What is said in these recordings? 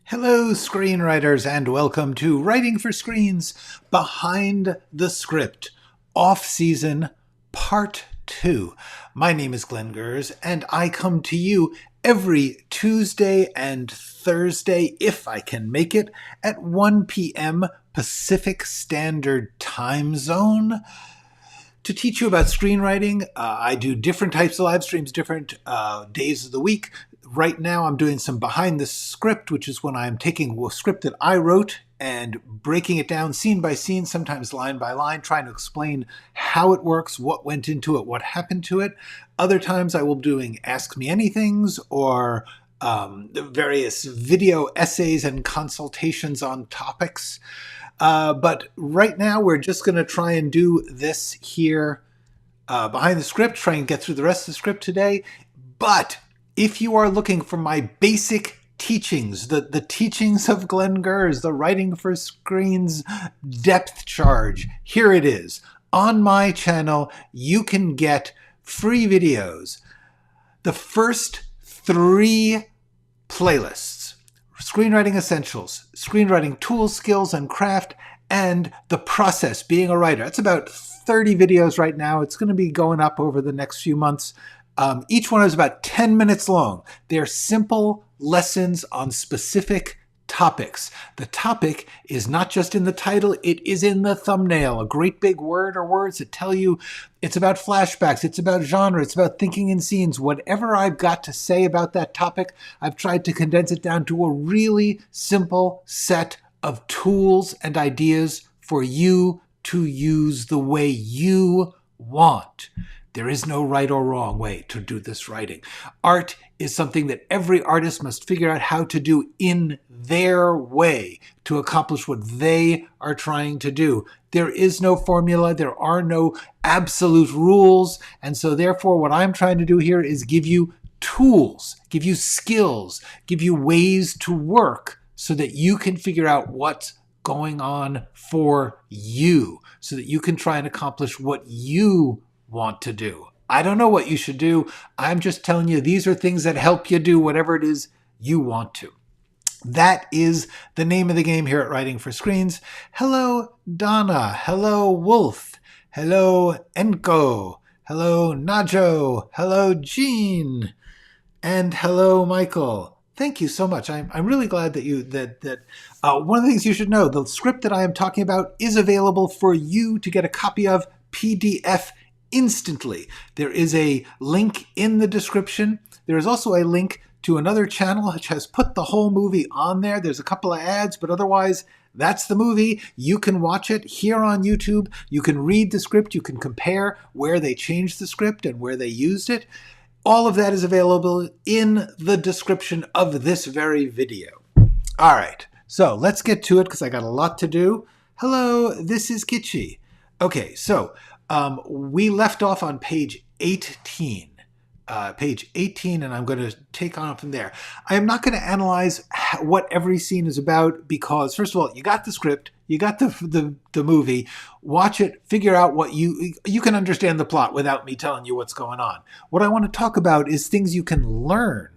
Hello, screenwriters, and welcome to Writing for Screens Behind the Script, Off-Season, Part 2. My name is Glenn Gers, and I come to you every Tuesday and Thursday, if I can make it, at 1 p.m. Pacific Standard Time Zone to teach you about screenwriting. I do different types of live streams, different days of the week. Right now I'm doing some behind the script, which is when I'm taking a script that I wrote and breaking it down scene by scene, sometimes line by line, trying to explain how it works, what went into it, what happened to it. Other times I will be doing Ask Me Anythings or various video essays and consultations on topics. But right now we're just going to try and do this here behind the script, try and get through the rest of the script today. But if you are looking for my basic teachings, the teachings of Glenn Gers, the Writing for Screens depth charge, here it is. On my channel, you can get free videos. The first 3 playlists: Screenwriting Essentials, Screenwriting Tools, Skills, and Craft, and The Process, Being a Writer. That's about 30 videos right now. It's going to be going up over the next few months. Each one is about 10 minutes long. They're simple lessons on specific topics. The topic is not just in the title, it is in the thumbnail. A great big word or words that tell you it's about flashbacks, it's about genre, it's about thinking in scenes. Whatever I've got to say about that topic, I've tried to condense it down to a really simple set of tools and ideas for you to use the way you want. There is no right or wrong way to do this writing. Art is something that every artist must figure out how to do in their way to accomplish what they are trying to do. There is no formula. There are no absolute rules. And so therefore, what I'm trying to do here is give you tools, give you skills, give you ways to work so that you can figure out what's going on for you, so that you can try and accomplish what you want to do. I don't know what you should do. I'm just telling you these are things that help you do whatever it is you want to. That is the name of the game here at Writing for Screens. Hello, Donna. Hello, Wolf. Hello, Enko. Hello, Najo. Hello, Jean. And hello, Michael. Thank you so much. I'm really glad that one of the things you should know, the script that I am talking about is available for you to get a copy of PDF instantly. There is a link in the description. There is also a link to another channel which has put the whole movie on there. There's a couple of ads, but otherwise that's the movie. You can watch it here on YouTube. You can read the script. You can compare where they changed the script and where they used it. All of that is available in the description of this very video. All right, so let's get to it because I got a lot to do. Hello, this is Kitschy. Okay, so we left off on page 18. And I'm going to take on from there. I am not going to analyze what every scene is about because, first of all, you got the script, you got the movie, watch it, figure out what you can understand the plot without me telling you what's going on. What I want to talk about is things you can learn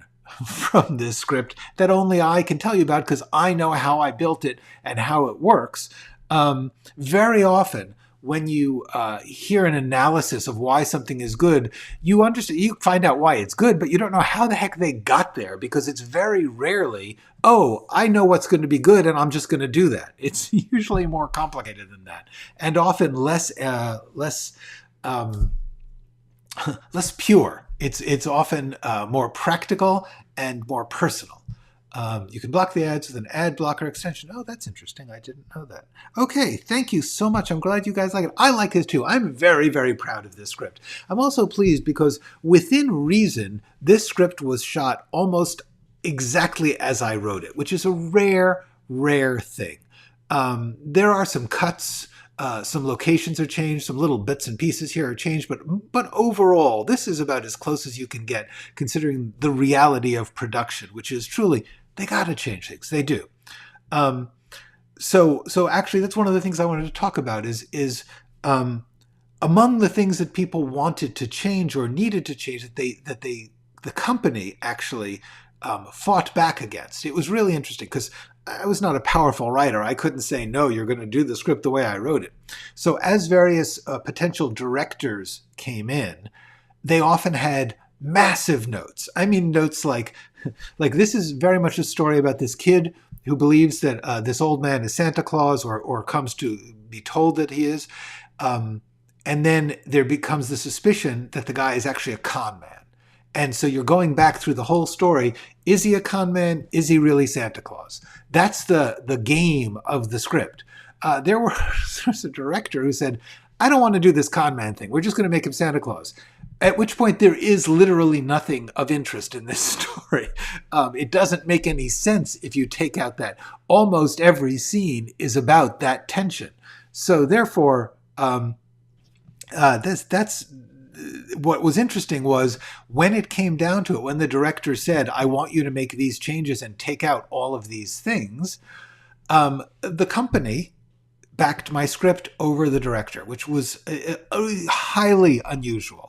from this script that only I can tell you about because I know how I built it and how it works. Very often, when you hear an analysis of why something is good, you find out why it's good, but you don't know how the heck they got there because it's very rarely, oh, I know what's going to be good and I'm just going to do that. It's usually more complicated than that, and often less pure. It's often more practical and more personal. You can block the ads with an ad blocker extension. Oh, that's interesting. I didn't know that. Okay, thank you so much. I'm glad you guys like it. I like it too. I'm very, very proud of this script. I'm also pleased because within reason, this script was shot almost exactly as I wrote it, which is a rare, rare thing. There are some cuts. Some locations are changed, some little bits and pieces here are changed, but overall, this is about as close as you can get considering the reality of production, which is truly, they got to change things. They do. So actually, that's one of the things I wanted to talk about is among the things that people wanted to change or needed to change that the company actually fought back against. It was really interesting because I was not a powerful writer. I couldn't say, no, you're going to do the script the way I wrote it. So as various potential directors came in, they often had massive notes. I mean, notes like this is very much a story about this kid who believes that this old man is Santa Claus or comes to be told that he is. And then there becomes the suspicion that the guy is actually a con man. And so you're going back through the whole story. Is he a con man? Is he really Santa Claus? That's the game of the script. There was a director who said, I don't want to do this con man thing. We're just going to make him Santa Claus. At which point there is literally nothing of interest in this story. It doesn't make any sense if you take out that. Almost every scene is about that tension. So therefore, that's what was interesting was when it came down to it, when the director said, I want you to make these changes and take out all of these things, the company backed my script over the director, which was highly unusual.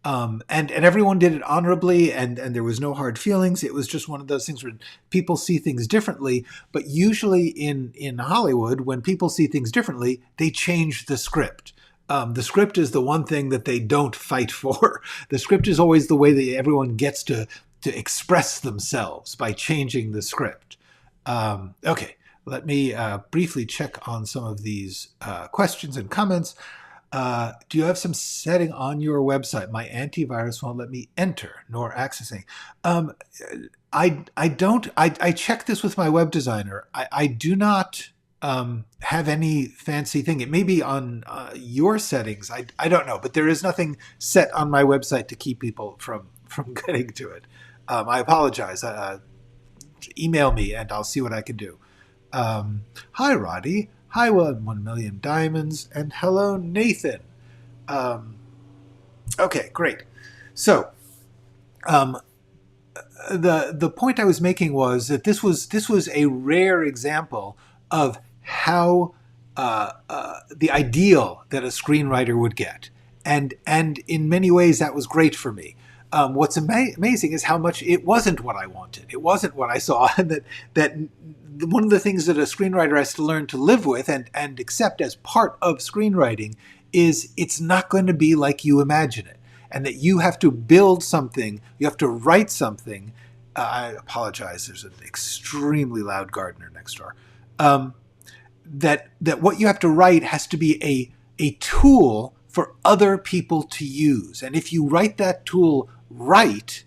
And everyone did it honorably, and there was no hard feelings. It was just one of those things where people see things differently. But usually in Hollywood, when people see things differently, they change the script. The script is the one thing that they don't fight for. The script is always the way that everyone gets to express themselves by changing the script. Okay, let me briefly check on some of these questions and comments. Do you have some setting on your website? My antivirus won't let me enter nor accessing. I don't. I checked this with my web designer. I do not have any fancy thing. It may be on your settings. I don't know, but there is nothing set on my website to keep people from getting to it. I apologize. Email me and I'll see what I can do. Hi, Roddy. Hi, 1 million diamonds, and hello, Nathan. Okay, great. So, the point I was making was that this was a rare example of how the ideal that a screenwriter would get, and in many ways that was great for me. What's amazing is how much it wasn't what I wanted. It wasn't what I saw, and that one of the things that a screenwriter has to learn to live with and accept as part of screenwriting is it's not going to be like you imagine it, and that you have to build something, you have to write something. I apologize, there's an extremely loud gardener next door. That what you have to write has to be a tool for other people to use. And if you write that tool right,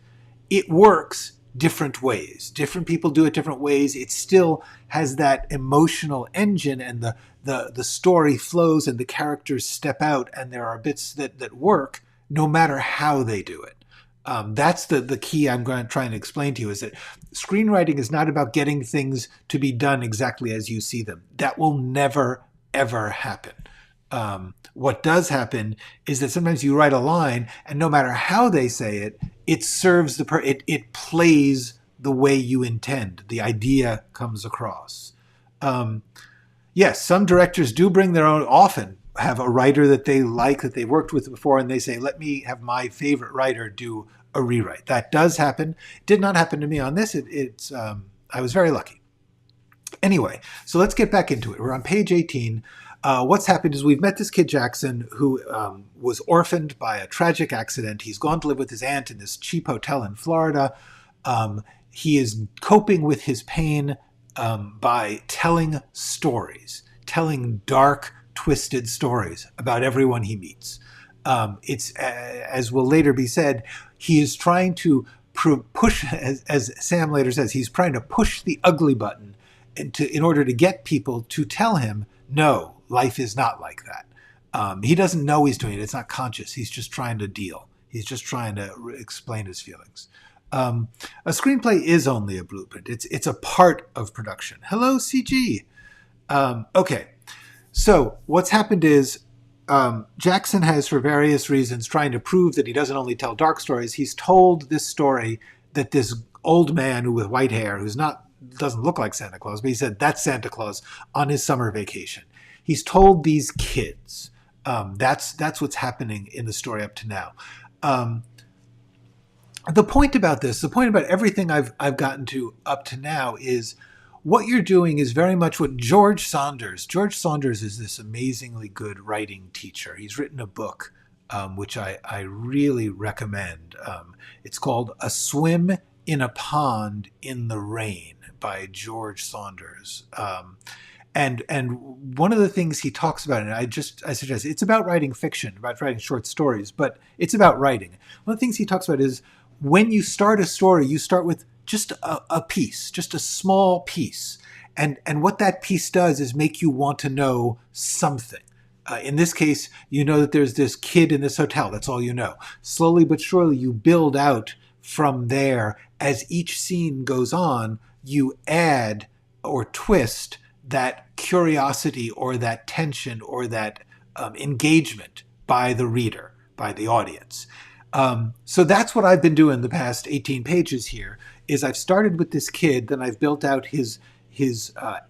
it works different ways. Different people do it different ways. It still has that emotional engine, and the story flows and the characters step out, and there are bits that work no matter how they do it. That's the key I'm trying to explain to you, is that screenwriting is not about getting things to be done exactly as you see them. That will never, ever happen. What does happen is that sometimes you write a line, and no matter how they say it, it serves it plays the way you intend. The idea comes across. Yes, some directors do bring their own, often have a writer that they like, that they've worked with before, and they say, let me have my favorite writer do a rewrite. That does happen. It did not happen to me on this. I was very lucky. Anyway, so let's get back into it. We're on page 18. What's happened is we've met this kid Jackson who was orphaned by a tragic accident. He's gone to live with his aunt in this cheap hotel in Florida. He is coping with his pain by telling stories, telling dark, twisted stories about everyone he meets. It's, as will later be said, he is trying to push, as Sam later says, he's trying to push the ugly button in order to get people to tell him, no, life is not like that. He doesn't know he's doing it. It's not conscious. He's just trying to deal. He's just trying to explain his feelings. A screenplay is only a blueprint. It's a part of production. Hello, CG. Okay. So what's happened is Jackson has, for various reasons, trying to prove that he doesn't only tell dark stories. He's told this story that this old man with white hair, doesn't look like Santa Claus, but he said that's Santa Claus on his summer vacation. He's told these kids. That's what's happening in the story up to now. the point about this, the point about everything I've gotten to up to now is what you're doing is very much what George Saunders is this amazingly good writing teacher. He's written a book, which I really recommend. It's called A Swim in a Pond in the Rain by George Saunders. And one of the things he talks about, and I suggest, it's about writing fiction, about writing short stories, but it's about writing. One of the things he talks about is when you start a story, you start with just a piece, just a small piece. And what that piece does is make you want to know something. In this case, you know that there's this kid in this hotel. That's all you know. Slowly but surely, you build out from there. As each scene goes on, you add or twist that curiosity or that tension or that engagement by the reader, by the audience. So that's what I've been doing the past 18 pages here, is I've started with this kid, then I've built out his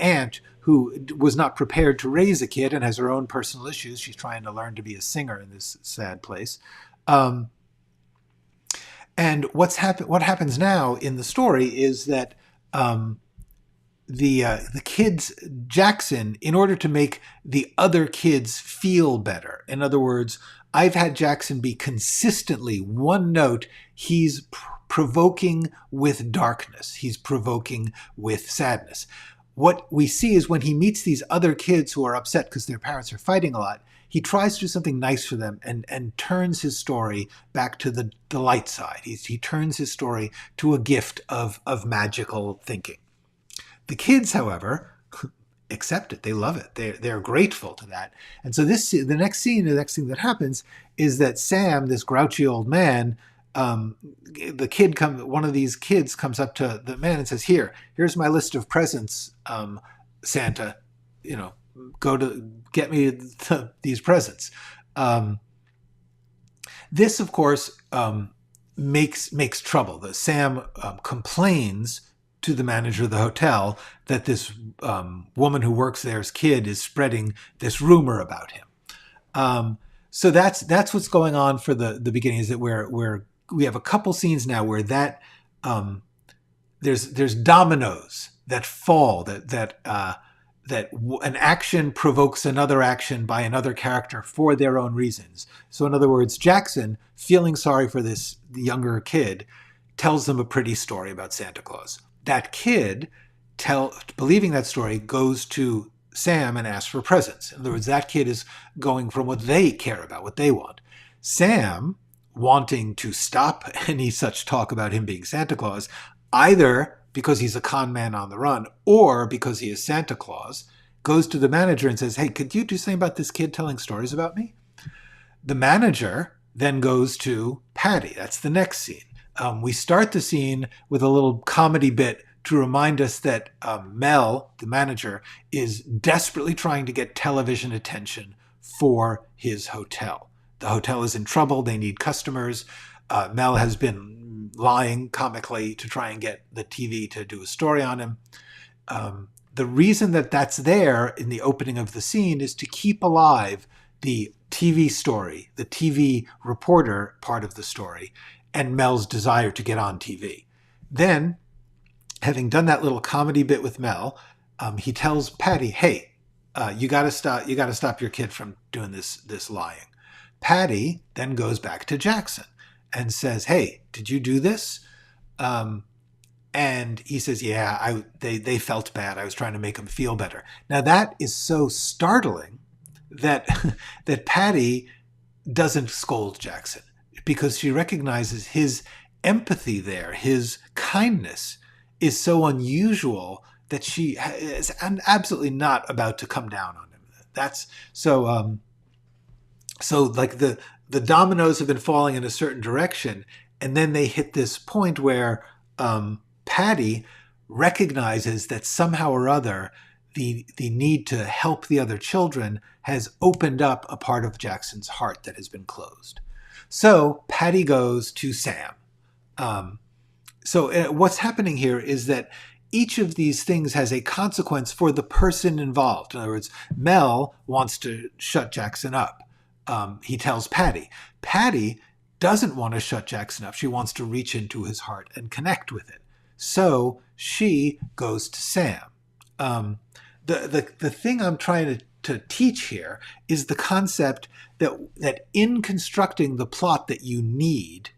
aunt, who was not prepared to raise a kid and has her own personal issues. She's trying to learn to be a singer in this sad place. And what happens now in the story is that the kids, Jackson, in order to make the other kids feel better. In other words, I've had Jackson be consistently one note. He's provoking with darkness. He's provoking with sadness. What we see is when he meets these other kids who are upset because their parents are fighting a lot, he tries to do something nice for them and turns his story back to the light side. He turns his story to a gift of magical thinking. The kids, however, accept it. They love it. They're grateful to that. And so the next thing that happens is that Sam, this grouchy old man, one of these kids comes up to the man and says, here's my list of presents, Santa, go to get me these presents. This, of course, makes trouble. Sam complains to the manager of the hotel that this woman who works there's kid is spreading this rumor about him. So that's what's going on for the beginning, is that we have a couple scenes now where that there's dominoes that fall, that an action provokes another action by another character for their own reasons. So in other words, Jackson, feeling sorry for this younger kid, tells them a pretty story about Santa Claus. That kid, believing that story, goes to Sam and asks for presents. In other words, that kid is going from what they care about, what they want. Sam, wanting to stop any such talk about him being Santa Claus, either because he's a con man on the run or because he is Santa Claus, goes to the manager and says, hey, could you do something about this kid telling stories about me? The manager then goes to Patty. That's the next scene. We start the scene with a little comedy bit to remind us that Mel, the manager, is desperately trying to get television attention for his hotel. The hotel is in trouble. They need customers. Mel has been lying comically to try and get the TV to do a story on him. The reason that that's there in the opening of the scene is to keep alive the TV story, the TV reporter part of the story, and Mel's desire to get on TV. Then, having done that little comedy bit with Mel, he tells Patty, hey, you got to stop your kid from doing this lying. Patty then goes back to Jackson and says, hey, did you do this? And he says, yeah, they felt bad. I was trying to make them feel better. Now that is so startling that that Patty doesn't scold Jackson, because she recognizes his empathy there, his kindness is so unusual that she is absolutely not about to come down on him. That's so. So like the dominoes have been falling in a certain direction, and then they hit this point where Patty recognizes that somehow or other the need to help the other children has opened up a part of Jackson's heart that has been closed. So Patty goes to Sam. So what's happening here is that each of these things has a consequence for the person involved. In other words, Mel wants to shut Jackson up. He tells Patty. Patty doesn't want to shut Jackson up. She wants to reach into his heart and connect with it. So she goes to Sam. The thing I'm trying to teach here is the concept that in constructing the plot that you need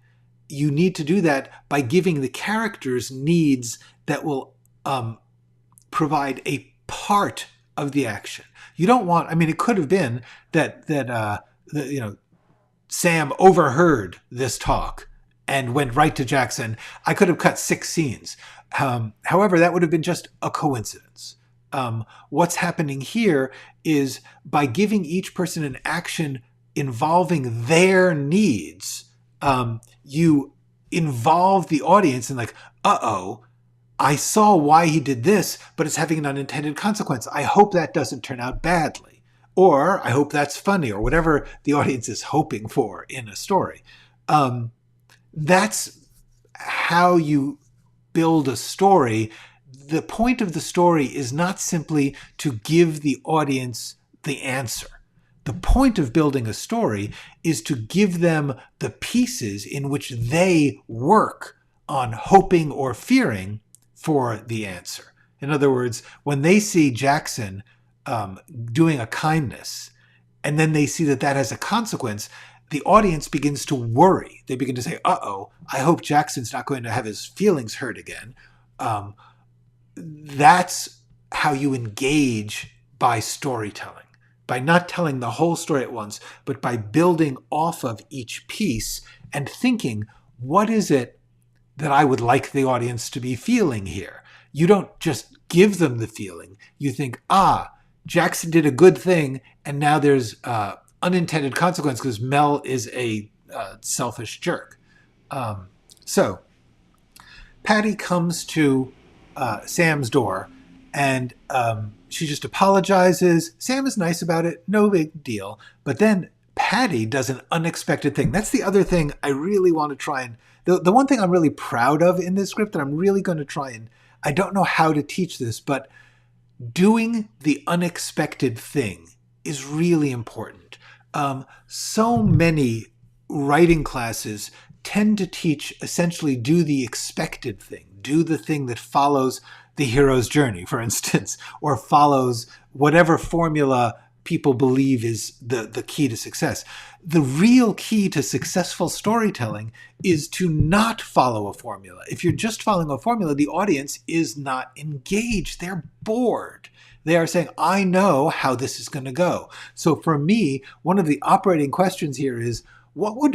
to do that by giving the characters needs that will provide a part of the action. You don't want, I mean, it could have been that Sam overheard this talk and went right to Jackson. I could have cut 6 scenes. However, that would have been just a coincidence. What's happening here is by giving each person an action involving their needs, you involve the audience in like, uh-oh, I saw why he did this, but it's having an unintended consequence. I hope that doesn't turn out badly. Or I hope that's funny, or whatever the audience is hoping for in a story. That's how you build a story. The point of the story is not simply to give the audience the answer. The point of building a story is to give them the pieces in which they work on hoping or fearing for the answer. In other words, when they see Jackson doing a kindness, and then they see that has a consequence, the audience begins to worry. They begin to say, uh-oh, I hope Jackson's not going to have his feelings hurt again. That's how you engage by storytelling. By not telling the whole story at once, but by building off of each piece and thinking, what is it that I would like the audience to be feeling here? You don't just give them the feeling. You think, Jackson did a good thing, and now there's unintended consequence because Mel is a selfish jerk. So Patty comes to Sam's door, and she just apologizes. Sam is nice about it, no big deal. But then Patty does an unexpected thing. That's the other thing I really want to try and... The one thing I'm really proud of in this script that I'm really going to try and... I don't know how to teach this, but doing the unexpected thing is really important. So many writing classes tend to teach essentially do the expected thing, do the thing that follows the hero's journey, for instance, or follows whatever formula people believe is the key to success. The real key to successful storytelling is to not follow a formula. If you're just following a formula, the audience is not engaged. They're bored. They are saying, I know how this is going to go. So for me, one of the operating questions here is, what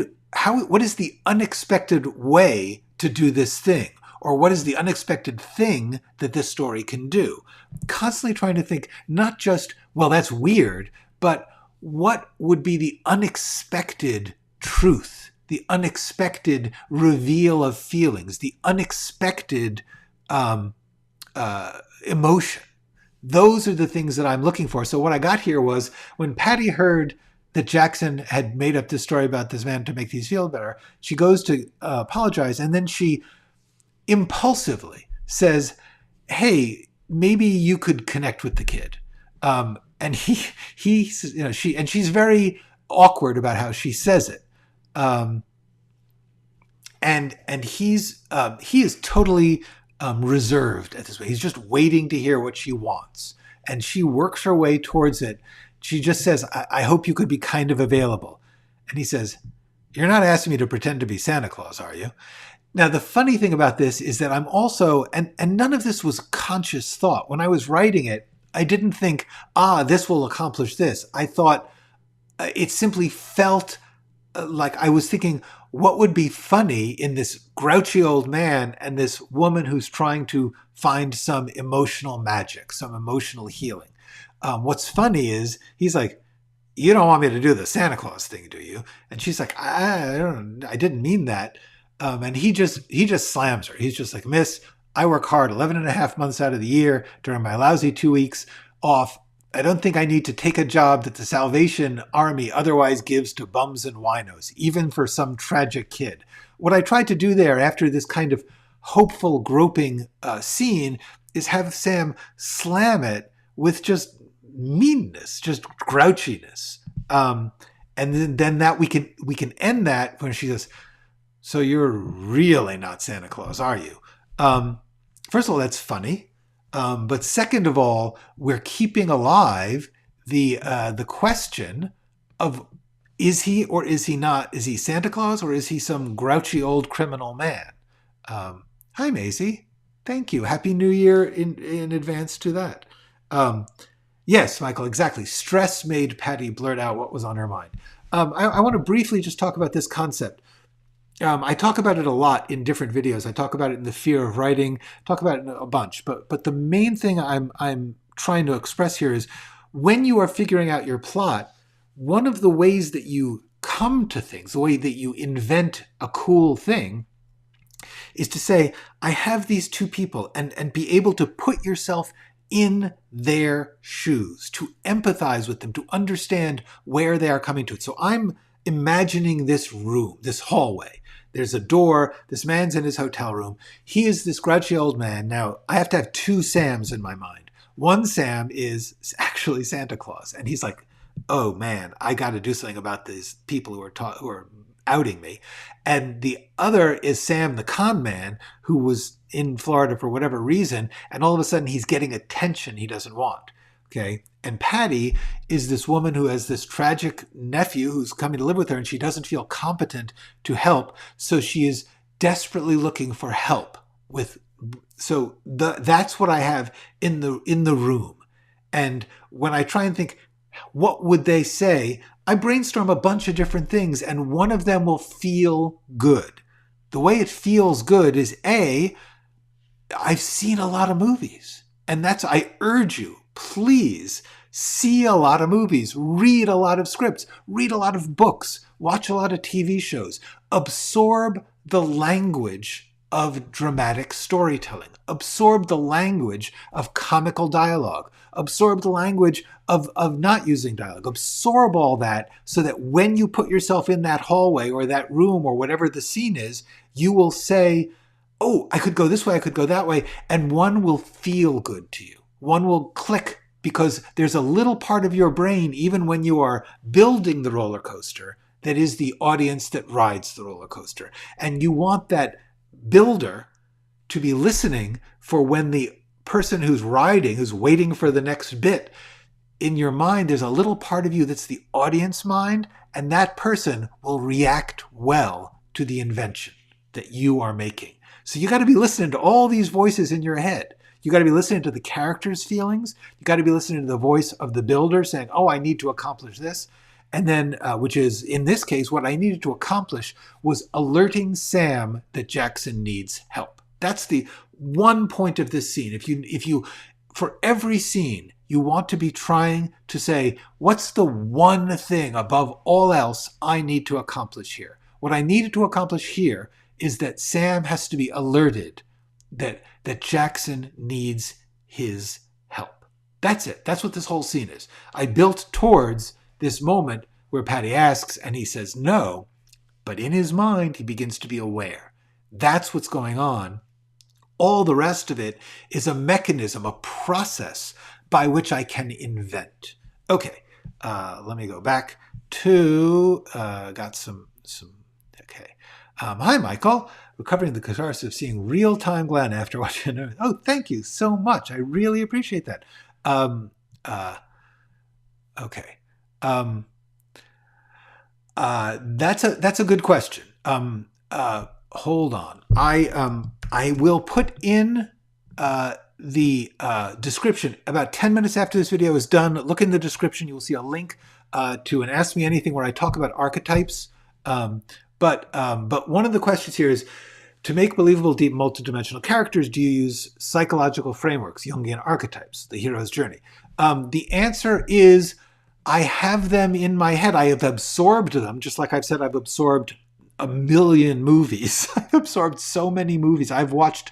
is the unexpected way to do this thing? Or what is the unexpected thing that this story can do? Constantly trying to think, not just, well, that's weird, but what would be the unexpected truth, the unexpected reveal of feelings, the unexpected emotion? Those are the things that I'm looking for. So what I got here was when Patty heard that Jackson had made up this story about this man to make these feel better, she goes to apologize, and then she impulsively says, hey, maybe you could connect with the kid. And she's very awkward about how she says it. And he is totally reserved at this way. He's just waiting to hear what she wants. And she works her way towards it. She just says, I hope you could be kind of available. And he says, you're not asking me to pretend to be Santa Claus, are you? Now, the funny thing about this is that I'm also, and none of this was conscious thought. When I was writing it, I didn't think, this will accomplish this. I thought it simply felt like I was thinking, what would be funny in this grouchy old man and this woman who's trying to find some emotional magic, some emotional healing? What's funny is he's like, you don't want me to do the Santa Claus thing, do you? And she's like, I didn't mean that. And he just slams her. He's just like, miss, I work hard 11 and a half months out of the year during my lousy 2 weeks off. I don't think I need to take a job that the Salvation Army otherwise gives to bums and winos, even for some tragic kid. What I tried to do there after this kind of hopeful, groping scene is have Sam slam it with just meanness, just grouchiness. And then that we can end that when she goes, so you're really not Santa Claus, are you? First of all, that's funny. But second of all, we're keeping alive the question of, is he or is he not? Is he Santa Claus or is he some grouchy old criminal man? Hi, Maisie. Thank you. Happy New Year in advance to that. Yes, Michael, exactly. Stress made Patty blurt out what was on her mind. I want to briefly just talk about this concept. I talk about it a lot in different videos. I talk about it in The Fear of Writing, talk about it a bunch. But the main thing I'm trying to express here is when you are figuring out your plot, one of the ways that you come to things, the way that you invent a cool thing, is to say, I have these two people, and be able to put yourself in their shoes, to empathize with them, to understand where they are coming to it. So I'm imagining this room, this hallway. There's a door. This man's in his hotel room. He is this grouchy old man. Now, I have to have two Sams in my mind. One Sam is actually Santa Claus, and he's like, oh man, I got to do something about these people who are outing me. And the other is Sam the con man, who was in Florida for whatever reason, and all of a sudden he's getting attention he doesn't want. Okay. And Patty is this woman who has this tragic nephew who's coming to live with her, and she doesn't feel competent to help. So she is desperately looking for help with. So that's what I have in the room. And when I try and think, what would they say? I brainstorm a bunch of different things, and one of them will feel good. The way it feels good is I've seen a lot of movies. And I urge you, please see a lot of movies, read a lot of scripts, read a lot of books, watch a lot of TV shows, absorb the language of dramatic storytelling, absorb the language of comical dialogue, absorb the language of not using dialogue, absorb all that so that when you put yourself in that hallway or that room or whatever the scene is, you will say, oh, I could go this way, I could go that way, and one will feel good to you. One will click because there's a little part of your brain, even when you are building the roller coaster, that is the audience that rides the roller coaster. And you want that builder to be listening for when the person who's riding, who's waiting for the next bit, in your mind, there's a little part of you that's the audience mind, and that person will react well to the invention that you are making. So you got to be listening to all these voices in your head. You got to be listening to the characters' feelings. You got to be listening to the voice of the builder saying, oh, I need to accomplish this. And then, which is, in this case, what I needed to accomplish was alerting Sam that Jackson needs help. That's the one point of this scene. If you, for every scene, you want to be trying to say, what's the one thing above all else I need to accomplish here? What I needed to accomplish here is that Sam has to be alerted that Jackson needs his help. That's it. That's what this whole scene is. I built towards this moment where Patty asks and he says no, but in his mind, he begins to be aware. That's what's going on. All the rest of it is a mechanism, a process by which I can invent. Okay, let me go back to, got some, okay. Hi, Michael. Recovering the catharsis of seeing real-time Glenn after watching. Oh, thank you so much. I really appreciate that. Okay. That's a good question. Hold on. I will put in the description about 10 minutes after this video is done. Look in the description. You will see a link to an Ask Me Anything where I talk about archetypes. But one of the questions here is, to make believable, deep, multidimensional characters, do you use psychological frameworks, Jungian archetypes, the hero's journey? The answer is, I have them in my head. I have absorbed them, just like I've said I've absorbed a million movies. I've absorbed so many movies. I watch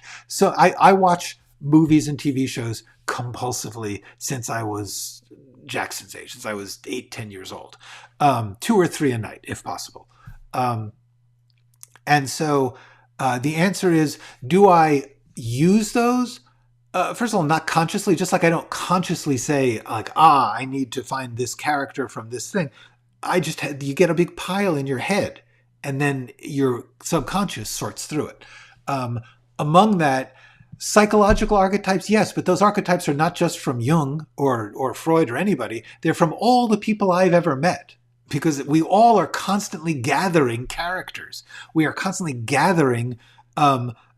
movies and TV shows compulsively since I was Jackson's age, since I was 8-10 years old. 2 or 3 a night, if possible. And so the answer is, do I use those? First of all, not consciously, just like I don't consciously say, like, I need to find this character from this thing. you get a big pile in your head, and then your subconscious sorts through it. Among that, psychological archetypes, yes, but those archetypes are not just from Jung or Freud or anybody. They're from all the people I've ever met, because we all are constantly gathering characters. We are constantly gathering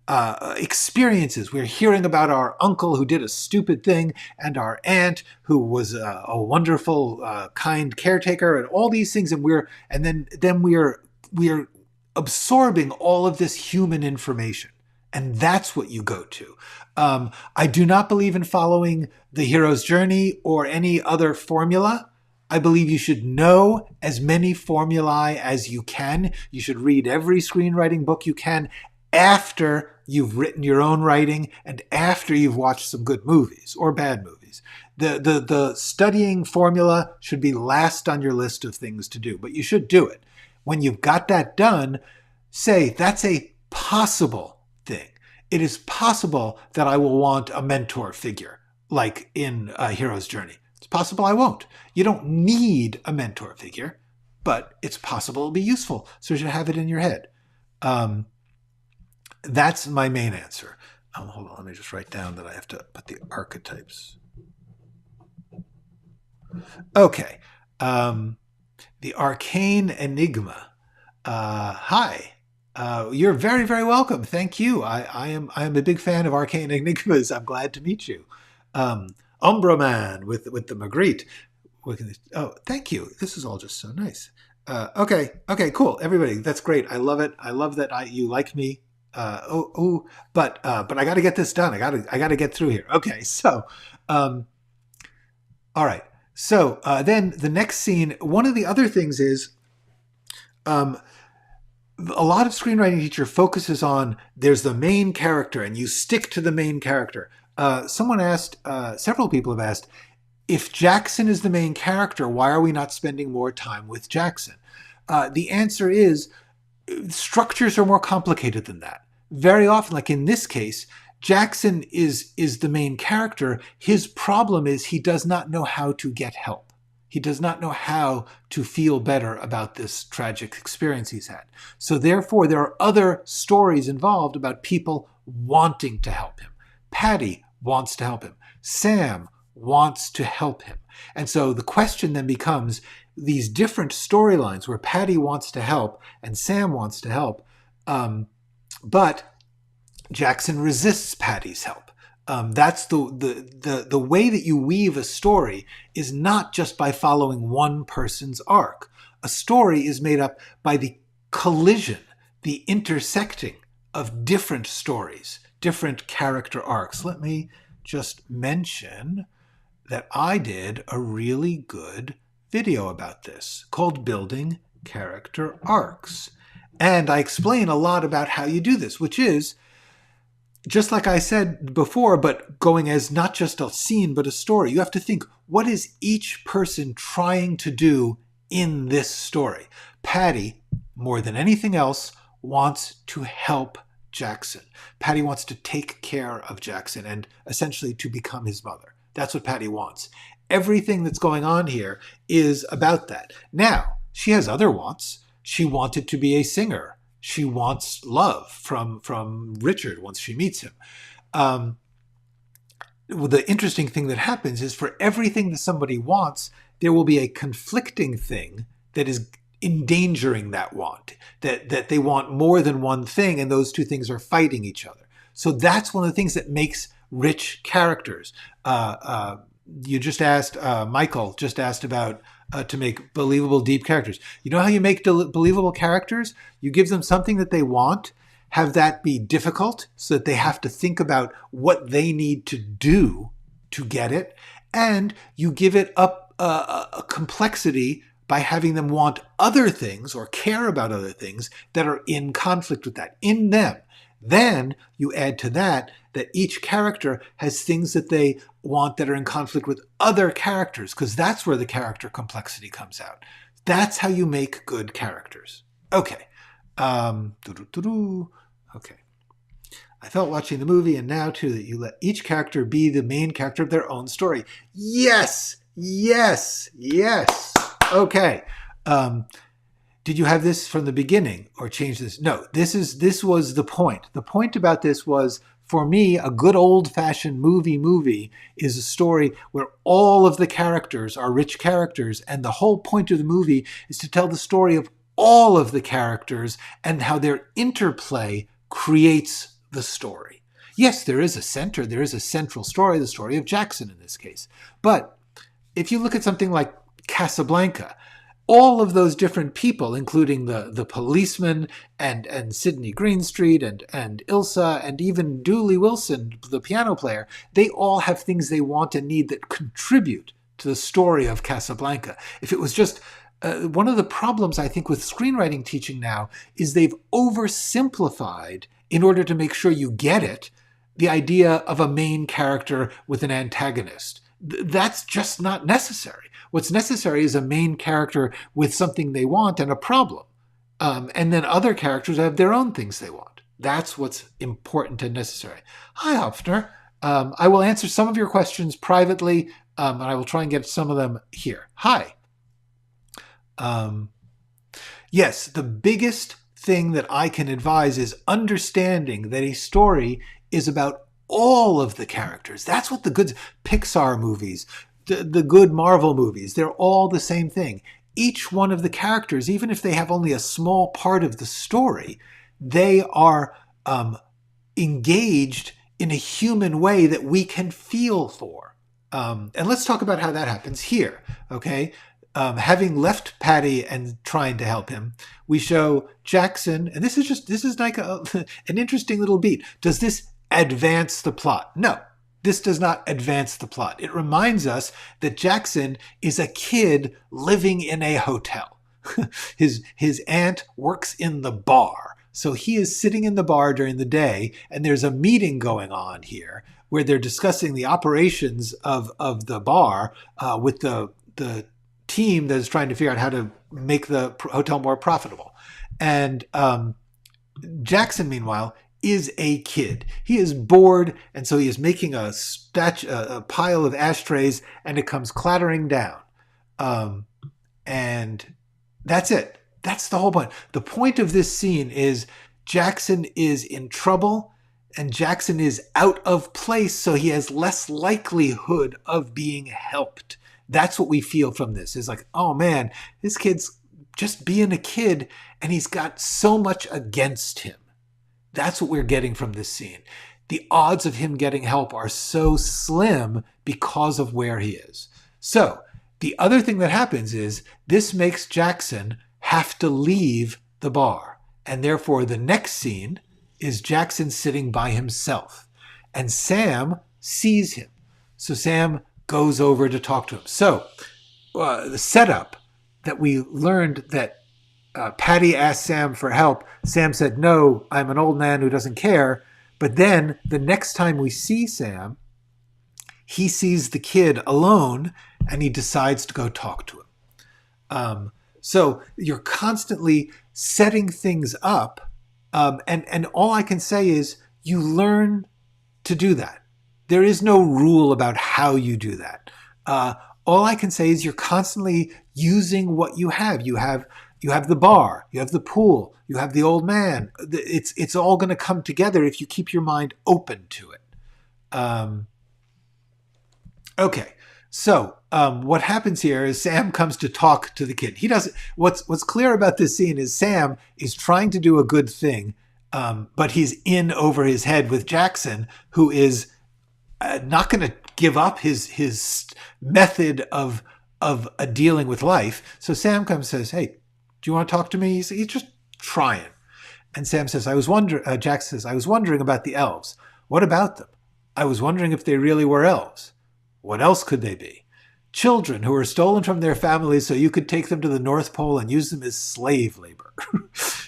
experiences. We're hearing about our uncle who did a stupid thing, and our aunt who was a wonderful, kind caretaker, and all these things. And then we are absorbing all of this human information. And that's what you go to. I do not believe in following the hero's journey or any other formula. I believe you should know as many formulae as you can. You should read every screenwriting book you can after you've written your own writing and after you've watched some good movies or bad movies. The studying formula should be last on your list of things to do, but you should do it. When you've got that done, say, that's a possible thing. It is possible that I will want a mentor figure, like in A Hero's Journey. It's possible I won't. You don't need a mentor figure, but it's possible it'll be useful, so you should have it in your head. That's my main answer. Hold on, let me just write down that I have to put the archetypes. Okay. The Arcane Enigma. Hi. You're very, very welcome. Thank you. I am a big fan of Arcane Enigmas. I'm glad to meet you. Umbra Man with the Magritte. Oh, thank you. This is all just so nice. Okay, cool. Everybody, that's great. I love it. I love that you like me. But I got to get this done. I got to get through here. Okay, so, all right. So then the next scene. One of the other things is, a lot of screenwriting teacher focuses on there's the main character and you stick to the main character. Someone asked, several people have asked, if Jackson is the main character, why are we not spending more time with Jackson? The answer is structures are more complicated than that. Very often, like in this case, Jackson is the main character. His problem is he does not know how to get help. He does not know how to feel better about this tragic experience he's had. So therefore, there are other stories involved about people wanting to help him. Patty wants to help him. Sam wants to help him. And so the question then becomes these different storylines where Patty wants to help and Sam wants to help, but Jackson resists Patty's help. That's the way that you weave a story is not just by following one person's arc. A story is made up by the collision, the intersecting of different stories, different character arcs. Let me just mention that I did a really good video about this called Building Character Arcs. And I explain a lot about how you do this, which is, just like I said before, but going as not just a scene, but a story. You have to think, what is each person trying to do in this story? Patty, more than anything else, wants to help Jackson. Patty wants to take care of Jackson and essentially to become his mother. That's what Patty wants. Everything that's going on here is about that. Now, she has other wants. She wanted to be a singer. She wants love from Richard once she meets him. The interesting thing that happens is for everything that somebody wants, there will be a conflicting thing that is endangering that want, that they want more than one thing, and those two things are fighting each other. So that's one of the things that makes rich characters. You just asked, Michael just asked about to make believable, deep characters. You know how you make believable characters? You give them something that they want, have that be difficult so that they have to think about what they need to do to get it, and you give it up a complexity by having them want other things or care about other things that are in conflict with that, in them. Then you add to that each character has things that they want that are in conflict with other characters, because that's where the character complexity comes out. That's how you make good characters. Okay. Okay. I felt watching the movie, and now too, that you let each character be the main character of their own story. Yes! Yes! Yes! Okay. Did you have this from the beginning or change this? No, this was the point. The point about this was, for me, a good old-fashioned movie is a story where all of the characters are rich characters, and the whole point of the movie is to tell the story of all of the characters and how their interplay creates the story. Yes, there is a center, there is a central story, the story of Jackson in this case. But if you look at something like Casablanca, all of those different people, including the policeman and Sidney Greenstreet and Ilsa and even Dooley Wilson, the piano player, they all have things they want and need that contribute to the story of Casablanca. If it was just one of the problems, I think, with screenwriting teaching now is they've oversimplified, in order to make sure you get it, the idea of a main character with an antagonist. That's just not necessary. What's necessary is a main character with something they want and a problem. And then other characters have their own things they want. That's what's important and necessary. Hi, Hopfner. I will answer some of your questions privately, and I will try and get some of them here. Hi. Yes, the biggest thing that I can advise is understanding that a story is about all of the characters. That's what the good Pixar movies, the good Marvel movies, they're all the same thing. Each one of the characters, even if they have only a small part of the story, they are engaged in a human way that we can feel for. And let's talk about how that happens here, okay? Having left Patty and trying to help him, we show Jackson, and this is like an interesting little beat. Does this advance the plot? No, this does not advance the plot. It reminds us that Jackson is a kid living in a hotel. His aunt works in the bar. So he is sitting in the bar during the day, and there's a meeting going on here where they're discussing the operations of the bar with the team that is trying to figure out how to make the hotel more profitable. And Jackson, meanwhile, is a kid. He is bored, and so he is making a pile of ashtrays, and it comes clattering down. And that's it. That's the whole point. The point of this scene is Jackson is in trouble, and Jackson is out of place, so he has less likelihood of being helped. That's what we feel from this. It's like, oh man, this kid's just being a kid, and he's got so much against him. That's what we're getting from this scene. The odds of him getting help are so slim because of where he is. So the other thing that happens is this makes Jackson have to leave the bar. And therefore the next scene is Jackson sitting by himself. And Sam sees him. So Sam goes over to talk to him. So the setup that we learned that Patty asked Sam for help. Sam said, no, I'm an old man who doesn't care. But then the next time we see Sam, he sees the kid alone and he decides to go talk to him. So you're constantly setting things up. And all I can say is you learn to do that. There is no rule about how you do that. All I can say is you're constantly using what you have. You have the bar, you have the pool, you have the old man. It's all going to come together if you keep your mind open to it. Okay, so what happens here is Sam comes to talk to the kid. He doesn't. What's clear about this scene is Sam is trying to do a good thing, but he's in over his head with Jackson, who is not going to give up his method of dealing with life. So Sam comes and says, hey, do you want to talk to me? He's just trying. And Sam says, Jack says, I was wondering about the elves. What about them? I was wondering if they really were elves. What else could they be? Children who were stolen from their families so you could take them to the North Pole and use them as slave labor.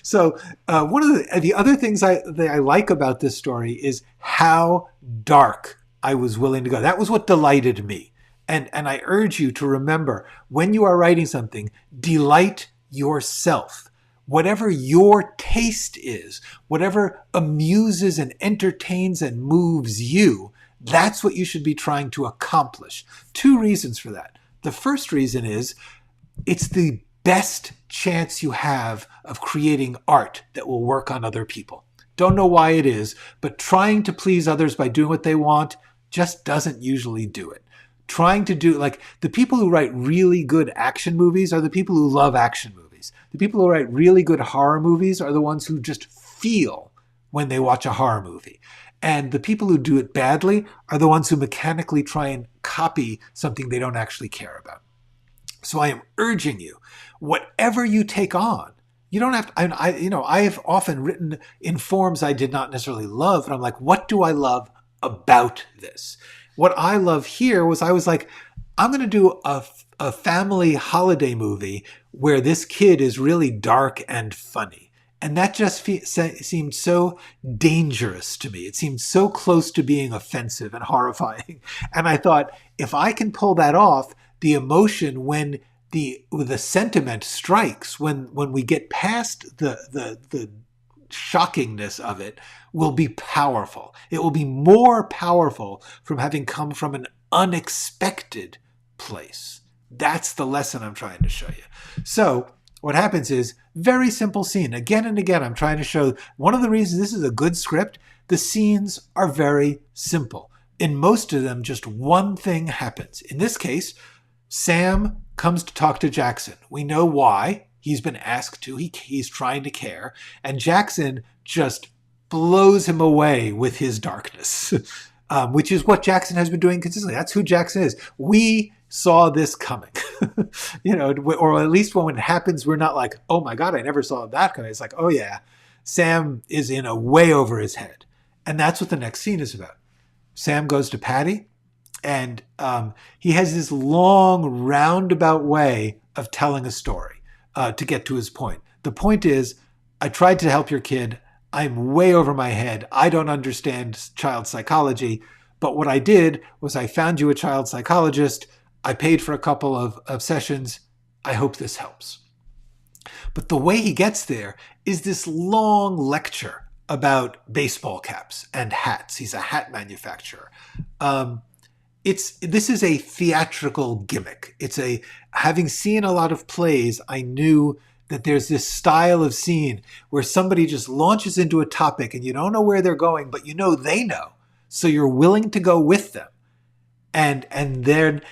So one of the other things that I like about this story is how dark I was willing to go. That was what delighted me. And I urge you to remember, when you are writing something, delight yourself. Whatever your taste is, whatever amuses and entertains and moves you, that's what you should be trying to accomplish. Two reasons for that. The first reason is it's the best chance you have of creating art that will work on other people. Don't know why it is, but trying to please others by doing what they want just doesn't usually do it. Trying to do, like, the people who write really good action movies are the people who love action movies. The people who write really good horror movies are the ones who just feel when they watch a horror movie. And the people who do it badly are the ones who mechanically try and copy something they don't actually care about. So I am urging you, whatever you take on, you don't have to, I have often written in forms I did not necessarily love, and I'm like, what do I love about this? What I love here was I was like, I'm going to do a family holiday movie where this kid is really dark and funny. And that just seemed so dangerous to me. It seemed so close to being offensive and horrifying. And I thought, if I can pull that off, the emotion when the sentiment strikes, when we get past the shockingness of it, will be powerful. It will be more powerful from having come from an unexpected place. That's the lesson I'm trying to show you. So what happens is, very simple scene. Again and again, I'm trying to show one of the reasons this is a good script. The scenes are very simple. In most of them, just one thing happens. In this case, Sam comes to talk to Jackson. We know why. He's been asked to. He's trying to care. And Jackson just blows him away with his darkness, which is what Jackson has been doing consistently. That's who Jackson is. We saw this coming, or at least when it happens, we're not like, oh my God, I never saw that coming. It's like, oh yeah, Sam is in a way over his head. And that's what the next scene is about. Sam goes to Patty, and he has this long roundabout way of telling a story to get to his point. The point is, I tried to help your kid. I'm way over my head. I don't understand child psychology. But what I did was I found you a child psychologist. I paid for a couple of sessions. I hope this helps. But the way he gets there is this long lecture about baseball caps and hats. He's a hat manufacturer. This is a theatrical gimmick. Having seen a lot of plays, I knew that there's this style of scene where somebody just launches into a topic and you don't know where they're going, but you know they know. So you're willing to go with them. And then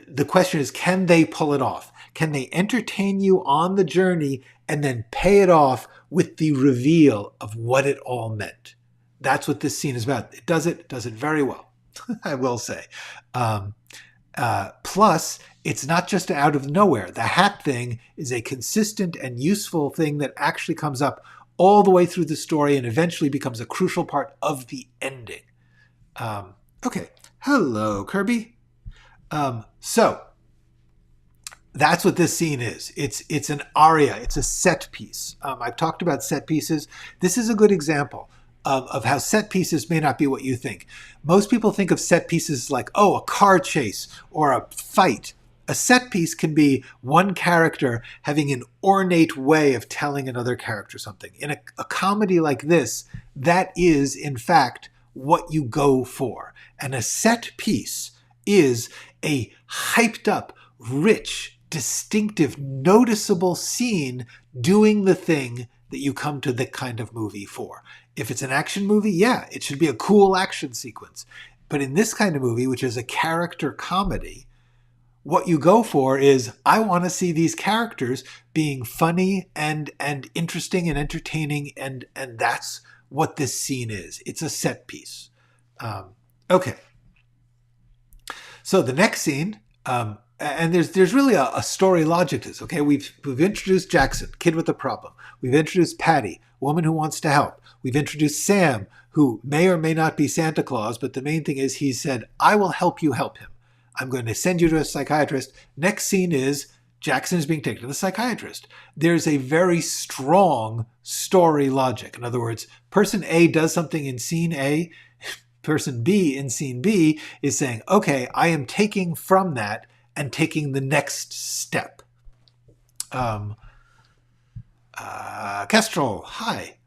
the question is, can they pull it off? Can they entertain you on the journey and then pay it off with the reveal of what it all meant? That's what this scene is about. It does it very well, I will say. Plus, it's not just out of nowhere. The hat thing is a consistent and useful thing that actually comes up all the way through the story and eventually becomes a crucial part of the ending. Okay. Hello, Kirby. So that's what this scene is. It's an aria. It's a set piece. I've talked about set pieces. This is a good example of how set pieces may not be what you think. Most people think of set pieces like, a car chase or a fight. A set piece can be one character having an ornate way of telling another character something. In a comedy like this, that is, in fact, what you go for. And a set piece is a hyped up, rich, distinctive, noticeable scene doing the thing that you come to that kind of movie for. If it's an action movie, yeah, it should be a cool action sequence. But in this kind of movie, which is a character comedy, what you go for is, I want to see these characters being funny and interesting and entertaining, and that's what this scene is. It's a set piece. Okay. So the next scene, and there's really a story logic to this. Okay, we've introduced Jackson, kid with a problem. We've introduced Patty, woman who wants to help. We've introduced Sam, who may or may not be Santa Claus, but the main thing is he said, I will help you help him. I'm going to send you to a psychiatrist. Next scene is Jackson is being taken to the psychiatrist. There's a very strong story logic. In other words, person A does something in scene A. Person B in scene B is saying, okay, I am taking from that and taking the next step. Kestrel, hi.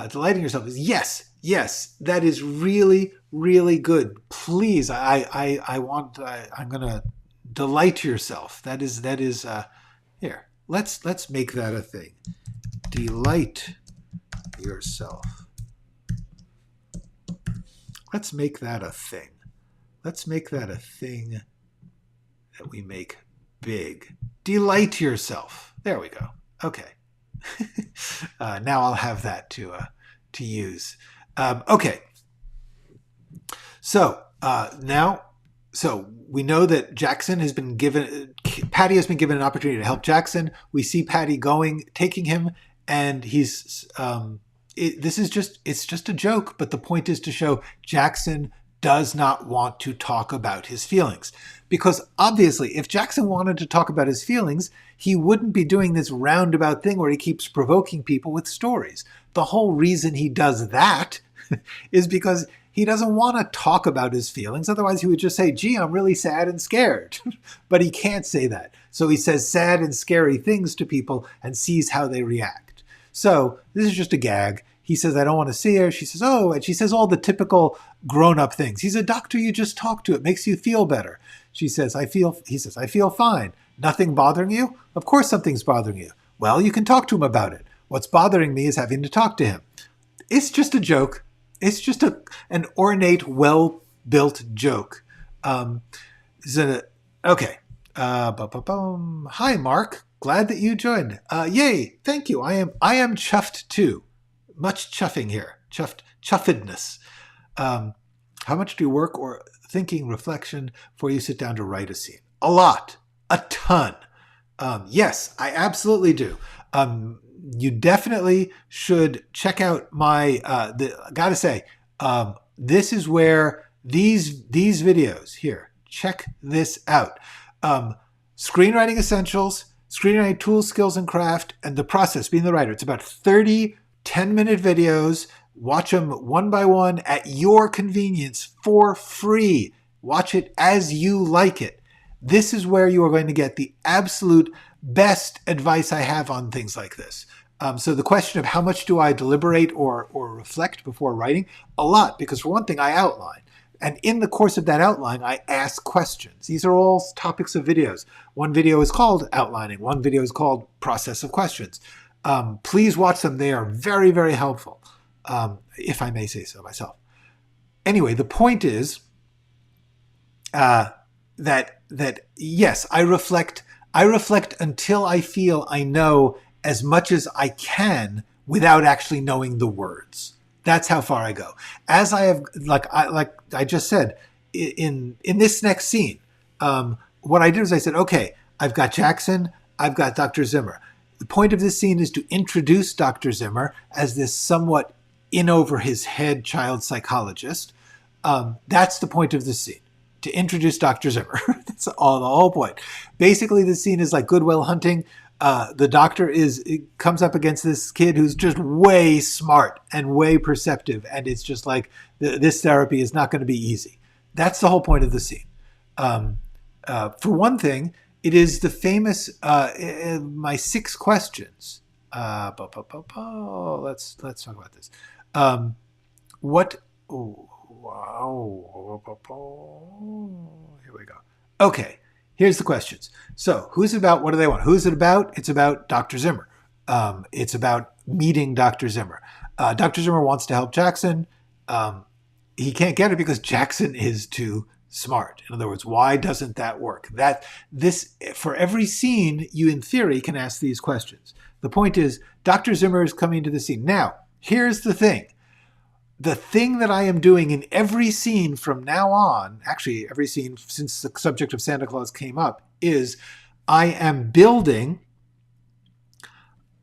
Delighting yourself is yes, that is really, really good. Please, I'm going to delight yourself. That is here. Let's make that a thing. Delight yourself. Let's make that a thing. Let's make that a thing that we make big. Delight yourself. There we go. Okay. Now I'll have that to use. Okay. So so we know that Patty has been given an opportunity to help Jackson. We see Patty taking him, and he's it's just a joke, but the point is to show Jackson does not want to talk about his feelings. Because obviously, if Jackson wanted to talk about his feelings, he wouldn't be doing this roundabout thing where he keeps provoking people with stories. The whole reason he does that is because he doesn't want to talk about his feelings. Otherwise, he would just say, gee, I'm really sad and scared. But he can't say that. So he says sad and scary things to people and sees how they react. So this is just a gag. He says, I don't want to see her. She says, oh, and she says all the typical grown-up things. He's a doctor you just talked to. It makes you feel better. He says, I feel fine. Nothing bothering you? Of course something's bothering you. Well, you can talk to him about it. What's bothering me is having to talk to him. It's just a joke. It's just an ornate, well-built joke. Okay. Hi, Mark. Glad that you joined. Yay. Thank you. I am chuffed too. Much chuffing here. Chuffedness. How much do you work or thinking reflection before you sit down to write a scene? A lot. A ton. Yes, I absolutely do. You definitely should check out my, gotta say, this is where these videos here, check this out. Screenwriting Essentials, Screenwriting Tools, Skills, and Craft, and The Process, Being the Writer. It's about 30 10-minute videos. Watch them one by one at your convenience for free. Watch it as you like it. This is where you are going to get the absolute best advice I have on things like this. So the question of how much do I deliberate or reflect before writing? A lot, because for one thing, I outline. And in the course of that outline, I ask questions. These are all topics of videos. One video is called Outlining. One video is called Process of Questions. Please watch them. They are very, very helpful, if I may say so myself. Anyway, the point is that yes, I reflect until I feel I know as much as I can without actually knowing the words. That's how far I go. As I have, like I just said, in this next scene, what I did was I said, okay, I've got Jackson, I've got Dr. Zimmer. The point of this scene is to introduce Dr. Zimmer as this somewhat in-over-his-head child psychologist. That's the point of this scene, to introduce Dr. Zimmer. That's the whole point. Basically, the scene is like Good Will Hunting. The doctor comes up against this kid who's just way smart and way perceptive, and it's just like this therapy is not going to be easy. That's the whole point of the scene. For one thing, it is the famous my 6 questions. Let's talk about this. Here we go. Okay. Here's the questions. So, who's it about? What do they want? Who's it about? It's about Dr. Zimmer. It's about meeting Dr. Zimmer. Dr. Zimmer wants to help Jackson. He can't get it because Jackson is too smart. In other words, why doesn't that work? For every scene, you in theory can ask these questions. The point is, Dr. Zimmer is coming to the scene. Now, here's the thing. The thing that I am doing in every scene from now on, actually every scene since the subject of Santa Claus came up, is I am building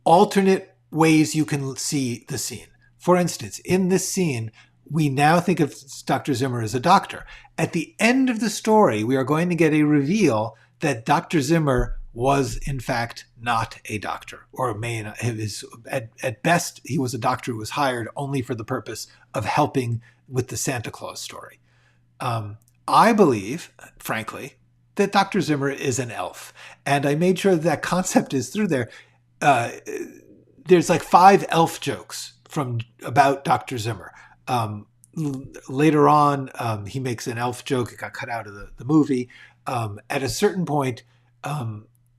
alternate ways you can see the scene. For instance, in this scene, we now think of Dr. Zimmer as a doctor. At the end of the story, we are going to get a reveal that Dr. Zimmer was, in fact, not a doctor, or at best, he was a doctor who was hired only for the purpose of helping with the Santa Claus story. I believe, frankly, that Dr. Zimmer is an elf, and I made sure that concept is through there. There's like 5 elf jokes about Dr. Zimmer. Later on, he makes an elf joke. It got cut out of the movie. At a certain point,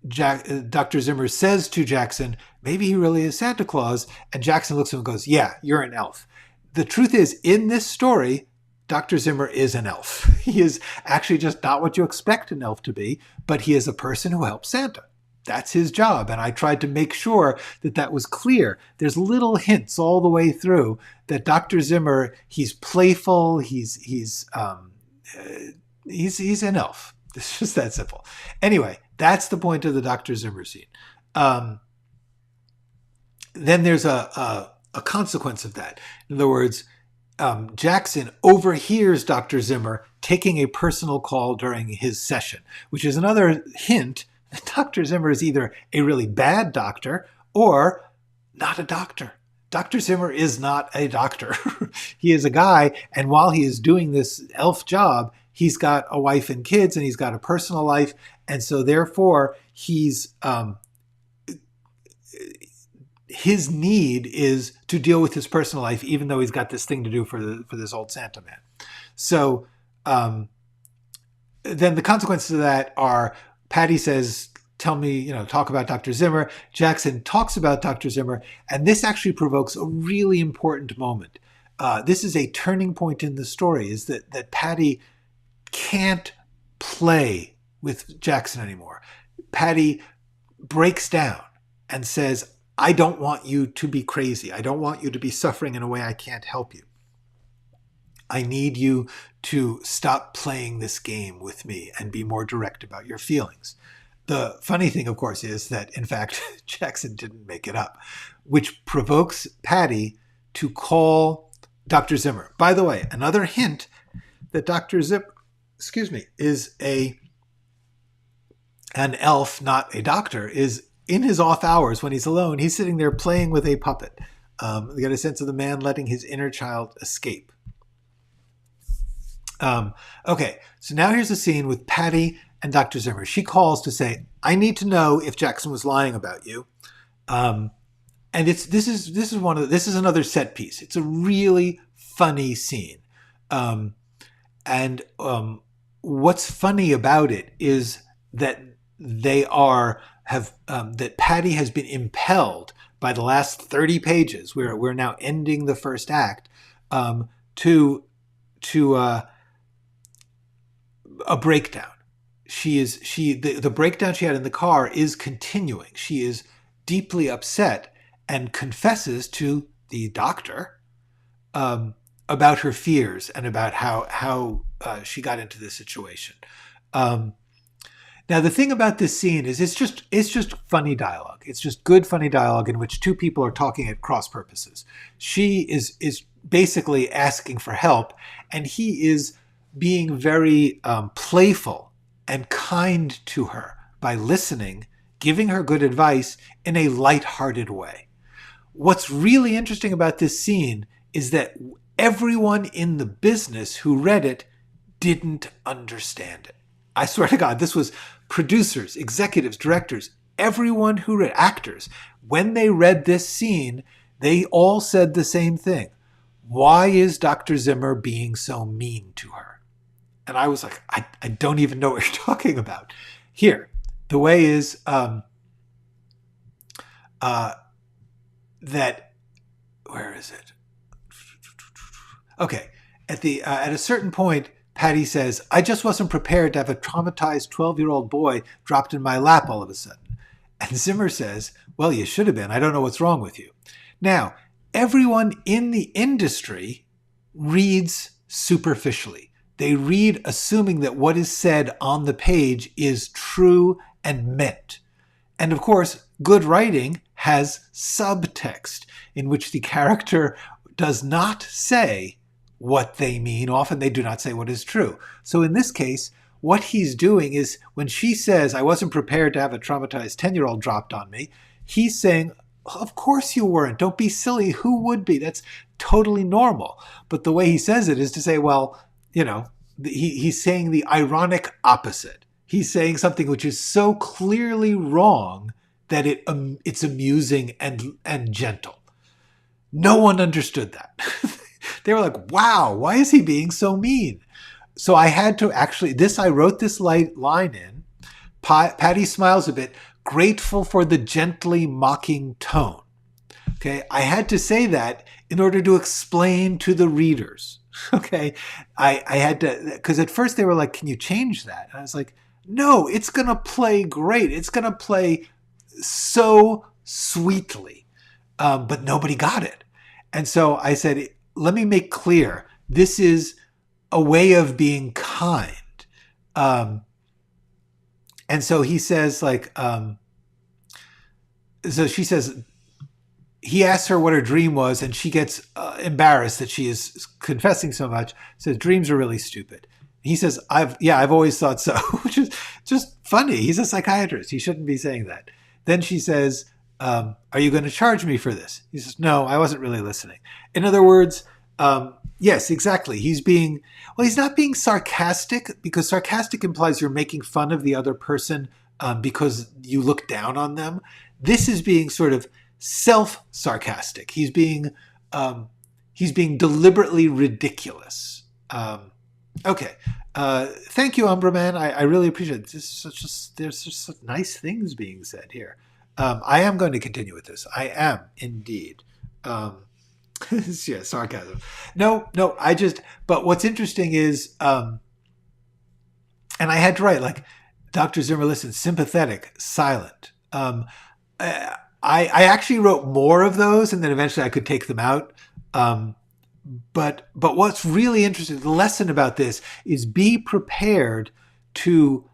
Dr. Zimmer says to Jackson, maybe he really is Santa Claus. And Jackson looks at him and goes, yeah, you're an elf. The truth is, in this story, Dr. Zimmer is an elf. He is actually just not what you expect an elf to be, but he is a person who helps Santa. That's his job. And I tried to make sure that that was clear. There's little hints all the way through that Dr. Zimmer, he's playful. He's an elf. It's just that simple. Anyway, that's the point of the Dr. Zimmer scene. Then there's a consequence of that. In other words, Jackson overhears Dr. Zimmer taking a personal call during his session, which is another hint that Dr. Zimmer is either a really bad doctor or not a doctor. Dr. Zimmer is not a doctor. He is a guy, and while he is doing this elf job, he's got a wife and kids, and he's got a personal life, and so therefore he's his need is to deal with his personal life, even though he's got this thing to do for this old Santa man. So then the consequences of that are Patty says, tell me, talk about Dr. Zimmer. Jackson talks about Dr. Zimmer, and this actually provokes a really important moment. This is a turning point in the story, is that Patty can't play with Jackson anymore. Patty breaks down and says, I don't want you to be crazy. I don't want you to be suffering in a way I can't help you. I need you to stop playing this game with me and be more direct about your feelings. The funny thing, of course, is that, in fact, Jackson didn't make it up, which provokes Patty to call Dr. Zimmer. By the way, another hint that Dr. Zimmer, is an elf, not a doctor, is in his off hours when he's alone, he's sitting there playing with a puppet. You get a sense of the man letting his inner child escape. Okay, so now here's a scene with Patty and Dr. Zimmer. She calls to say, I need to know if Jackson was lying about you. And this is another set piece. It's a really funny scene. What's funny about it is that that Patty has been impelled by the last 30 pages, where we're now ending the first act, to a breakdown. The breakdown she had in the car is continuing. She is deeply upset and confesses to the doctor about her fears and about how she got into this situation. Now, the thing about this scene is it's just funny dialogue. It's just good, funny dialogue in which two people are talking at cross purposes. She is basically asking for help, and he is being very playful and kind to her by listening, giving her good advice in a lighthearted way. What's really interesting about this scene is that everyone in the business who read it didn't understand it. I swear to God, this was producers, executives, directors, everyone who read, actors. When they read this scene, they all said the same thing. Why is Dr. Zimmer being so mean to her? And I was like, I don't even know what you're talking about. Here, the way is that, where is it? Okay, at a certain point, Patty says, I just wasn't prepared to have a traumatized 12-year-old boy dropped in my lap all of a sudden. And Zimmer says, well, you should have been. I don't know what's wrong with you. Now, everyone in the industry reads superficially. They read assuming that what is said on the page is true and meant. And of course, good writing has subtext in which the character does not say what they mean. Often they do not say what is true. So in this case, what he's doing is when she says, I wasn't prepared to have a traumatized 10-year-old dropped on me, he's saying, of course you weren't. Don't be silly. Who would be? That's totally normal. But the way he says it is to say, well, he's saying the ironic opposite. He's saying something which is so clearly wrong that it's amusing and gentle. No one understood that. They were like, wow, why is he being so mean? So I had to I wrote this line in. Patty smiles a bit, grateful for the gently mocking tone. Okay, I had to say that in order to explain to the readers. Okay, I had to, because at first they were like, can you change that? And I was like, no, it's going to play great. It's going to play so sweetly. But nobody got it. And so I said, let me make clear, this is a way of being kind. And so he says, like, so she says, he asks her what her dream was, and she gets embarrassed that she is confessing so much. Says dreams are really stupid. He says, I've always thought so, which is just funny. He's a psychiatrist. He shouldn't be saying that. Then she says, are you going to charge me for this? He says, no, I wasn't really listening. In other words, yes, exactly. He's not being sarcastic, because sarcastic implies you're making fun of the other person because you look down on them. This is being sort of self-sarcastic. He's being deliberately ridiculous. Okay. Thank you, Umbraman. I really appreciate it. There's just such nice things being said here. I am going to continue with this. I am indeed. Yeah, sarcasm. No, but what's interesting is, and I had to write, like, Dr. Zimmer, listen, sympathetic, silent. I actually wrote more of those, and then eventually I could take them out. But what's really interesting, the lesson about this is be prepared to,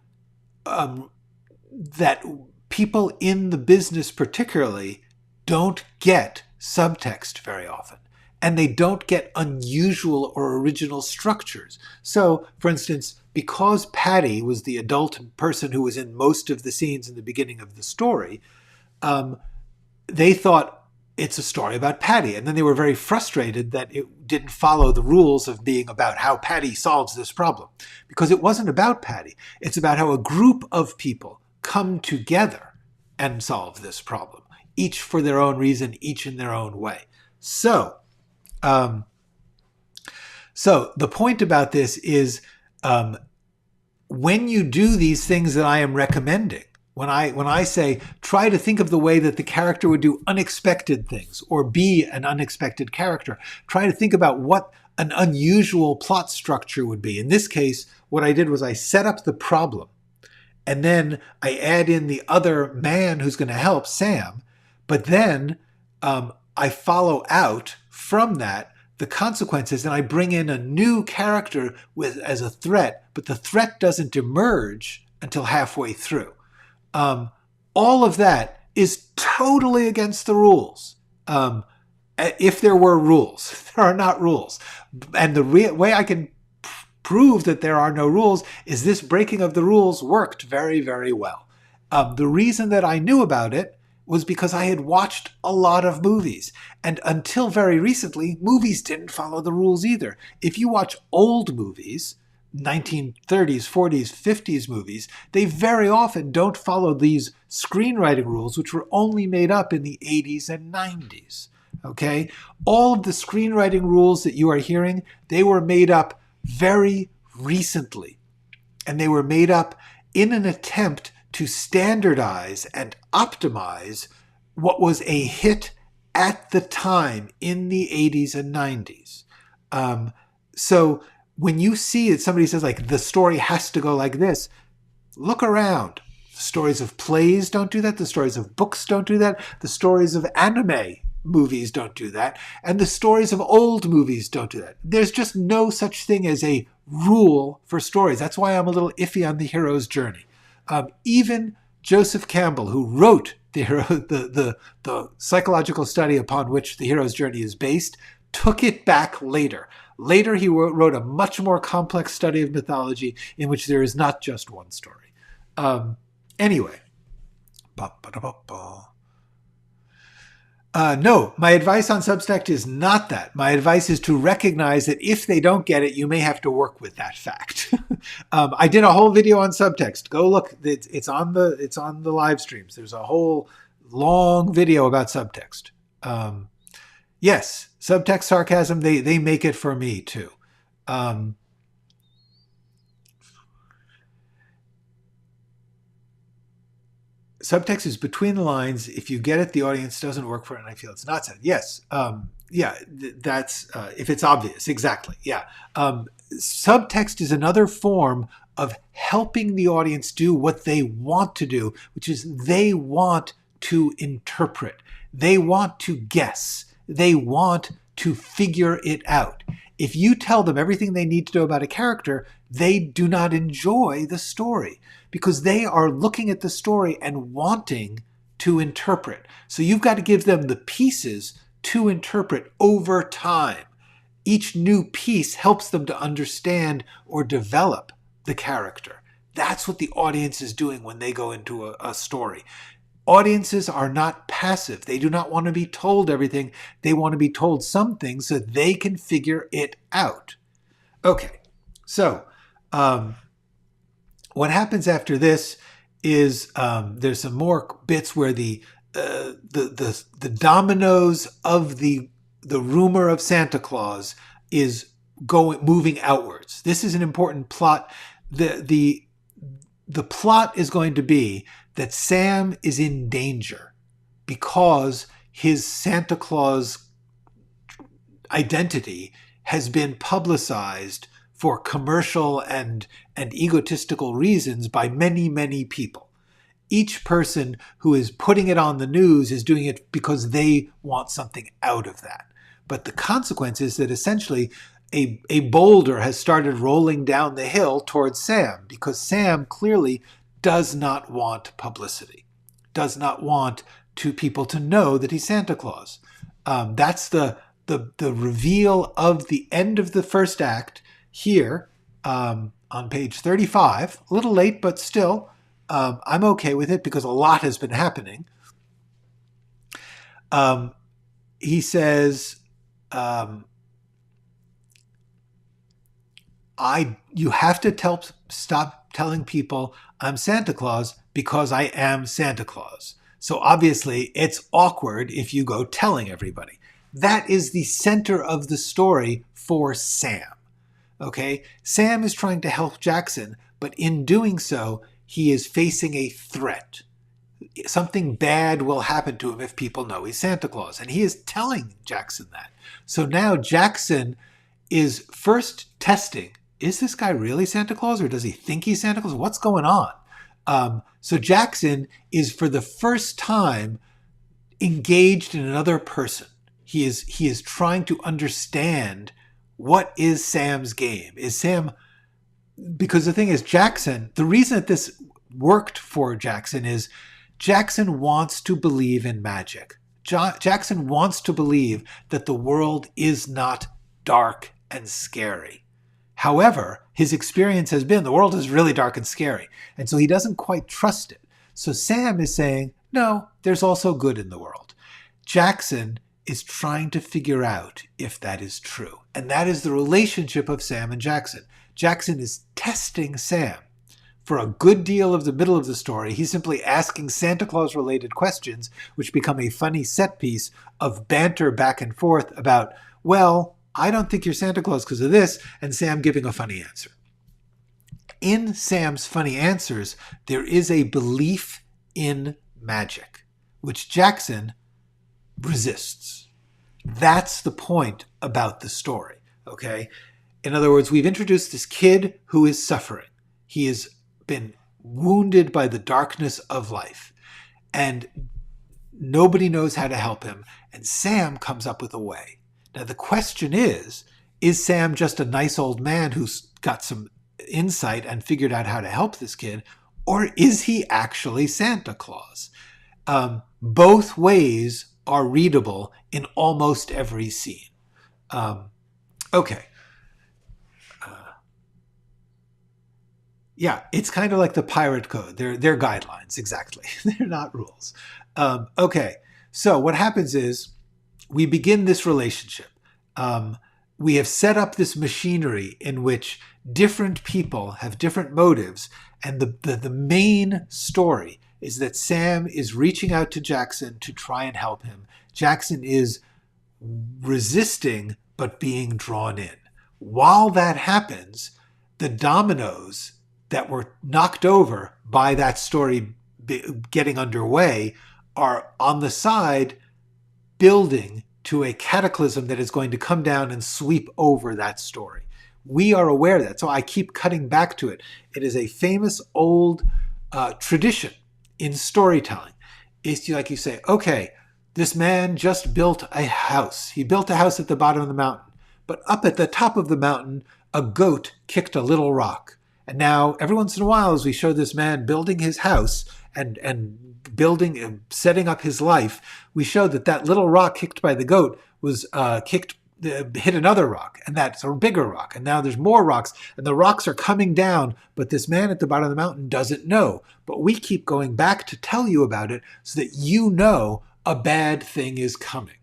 that people in the business particularly don't get subtext very often. And they don't get unusual or original structures. So, for instance, because Patty was the adult person who was in most of the scenes in the beginning of the story, they thought it's a story about Patty. And then they were very frustrated that it didn't follow the rules of being about how Patty solves this problem. Because it wasn't about Patty. It's about how a group of people come together and solve this problem, each for their own reason, each in their own way. So the point about this is, when you do these things that I am recommending, when I say try to think of the way that the character would do unexpected things or be an unexpected character, try to think about what an unusual plot structure would be. In this case, what I did was I set up the problem, and then I add in the other man who's going to help, Sam, but then I follow out from that the consequences, and I bring in a new character as a threat, but the threat doesn't emerge until halfway through. All of that is totally against the rules. If there were rules, there are not rules. And the way I can prove that there are no rules is this breaking of the rules worked very, very well. The reason that I knew about it was because I had watched a lot of movies. And until very recently, movies didn't follow the rules either. If you watch old movies, 1930s, 40s, 50s movies, they very often don't follow these screenwriting rules, which were only made up in the 80s and 90s. Okay? All of the screenwriting rules that you are hearing, they were made up very recently. And they were made up in an attempt to standardize and optimize what was a hit at the time in the 80s and 90s. So when you see it, somebody says, like, the story has to go like this, look around. The stories of plays don't do that. The stories of books don't do that. The stories of anime movies don't do that. And the stories of old movies don't do that. There's just no such thing as a rule for stories. That's why I'm a little iffy on the hero's journey. Even Joseph Campbell, who wrote the psychological study upon which the hero's journey is based, took it back later. Later, he wrote a much more complex study of mythology in which there is not just one story. Anyway. No, my advice on Substack is not that. My advice is to recognize that if they don't get it, you may have to work with that fact. I did a whole video on subtext. Go look. It's on the live streams. There's a whole long video about subtext. Yes, subtext sarcasm, they make it for me too. subtext is between the lines. If you get it, the audience doesn't work for it, and I feel it's not said. Yes. That's if it's obvious. Exactly. Yeah. Subtext is another form of helping the audience do what they want to do, which is they want to interpret. They want to guess. They want to figure it out. If you tell them everything they need to know about a character, they do not enjoy the story because they are looking at the story and wanting to interpret. So you've got to give them the pieces to interpret over time. Each new piece helps them to understand or develop the character. That's what the audience is doing when they go into a story. Audiences are not passive. They do not want to be told everything. They want to be told some things so they can figure it out. Okay, so what happens after this is there's some more bits where the dominoes of the rumor of Santa Claus is moving outwards. This is an important plot. The plot is going to be that Sam is in danger because his Santa Claus identity has been publicized for commercial and egotistical reasons by many, many people. Each person who is putting it on the news is doing it because they want something out of that. But the consequence is that essentially a boulder has started rolling down the hill towards Sam because Sam clearly does not want publicity, does not want people to know that he's Santa Claus. That's the reveal of the end of the first act here on page 35. A little late, but still, I'm okay with it because a lot has been happening. He says, you have to stop telling people I'm Santa Claus because I am Santa Claus. So obviously it's awkward if you go telling everybody. That is the center of the story for Sam. Okay? Sam is trying to help Jackson, but in doing so, he is facing a threat. Something bad will happen to him if people know he's Santa Claus. And he is telling Jackson that. So now Jackson is first testing, is this guy really Santa Claus or does he think he's Santa Claus? What's going on? So Jackson is for the first time engaged in another person. He is trying to understand what is Sam's game. Is Sam, because the thing is Jackson, the reason that this worked for Jackson is Jackson wants to believe in magic. Jackson wants to believe that the world is not dark and scary. However, his experience has been the world is really dark and scary. And so he doesn't quite trust it. So Sam is saying, no, there's also good in the world. Jackson is trying to figure out if that is true. And that is the relationship of Sam and Jackson. Jackson is testing Sam. For a good deal of the middle of the story, he's simply asking Santa Claus-related questions, which become a funny set piece of banter back and forth about, well, I don't think you're Santa Claus because of this, and Sam giving a funny answer. In Sam's funny answers, there is a belief in magic, which Jackson resists. That's the point about the story, okay? In other words, we've introduced this kid who is suffering. He has been wounded by the darkness of life, and nobody knows how to help him, and Sam comes up with a way. Now, the question is Sam just a nice old man who's got some insight and figured out how to help this kid, or is he actually Santa Claus? Both ways are readable in almost every scene. Okay. Yeah, it's kind of like the pirate code. They're guidelines, exactly. They're not rules. Okay, so what happens is we begin this relationship. We have set up this machinery in which different people have different motives, and the main story is that Sam is reaching out to Jackson to try and help him. Jackson is resisting but being drawn in. While that happens, the dominoes that were knocked over by that story getting underway are on the side building to a cataclysm that is going to come down and sweep over that story. We are aware of that, so I keep cutting back to it. It is a famous old tradition in storytelling. It's like you say, okay, this man just built a house. He built a house at the bottom of the mountain, but up at the top of the mountain, a goat kicked a little rock. And now, every once in a while, as we show this man building his house and building and setting up his life, we show that little rock kicked by the goat was hit another rock, and that's a bigger rock. And now there's more rocks, and the rocks are coming down, but this man at the bottom of the mountain doesn't know. But we keep going back to tell you about it so that you know a bad thing is coming.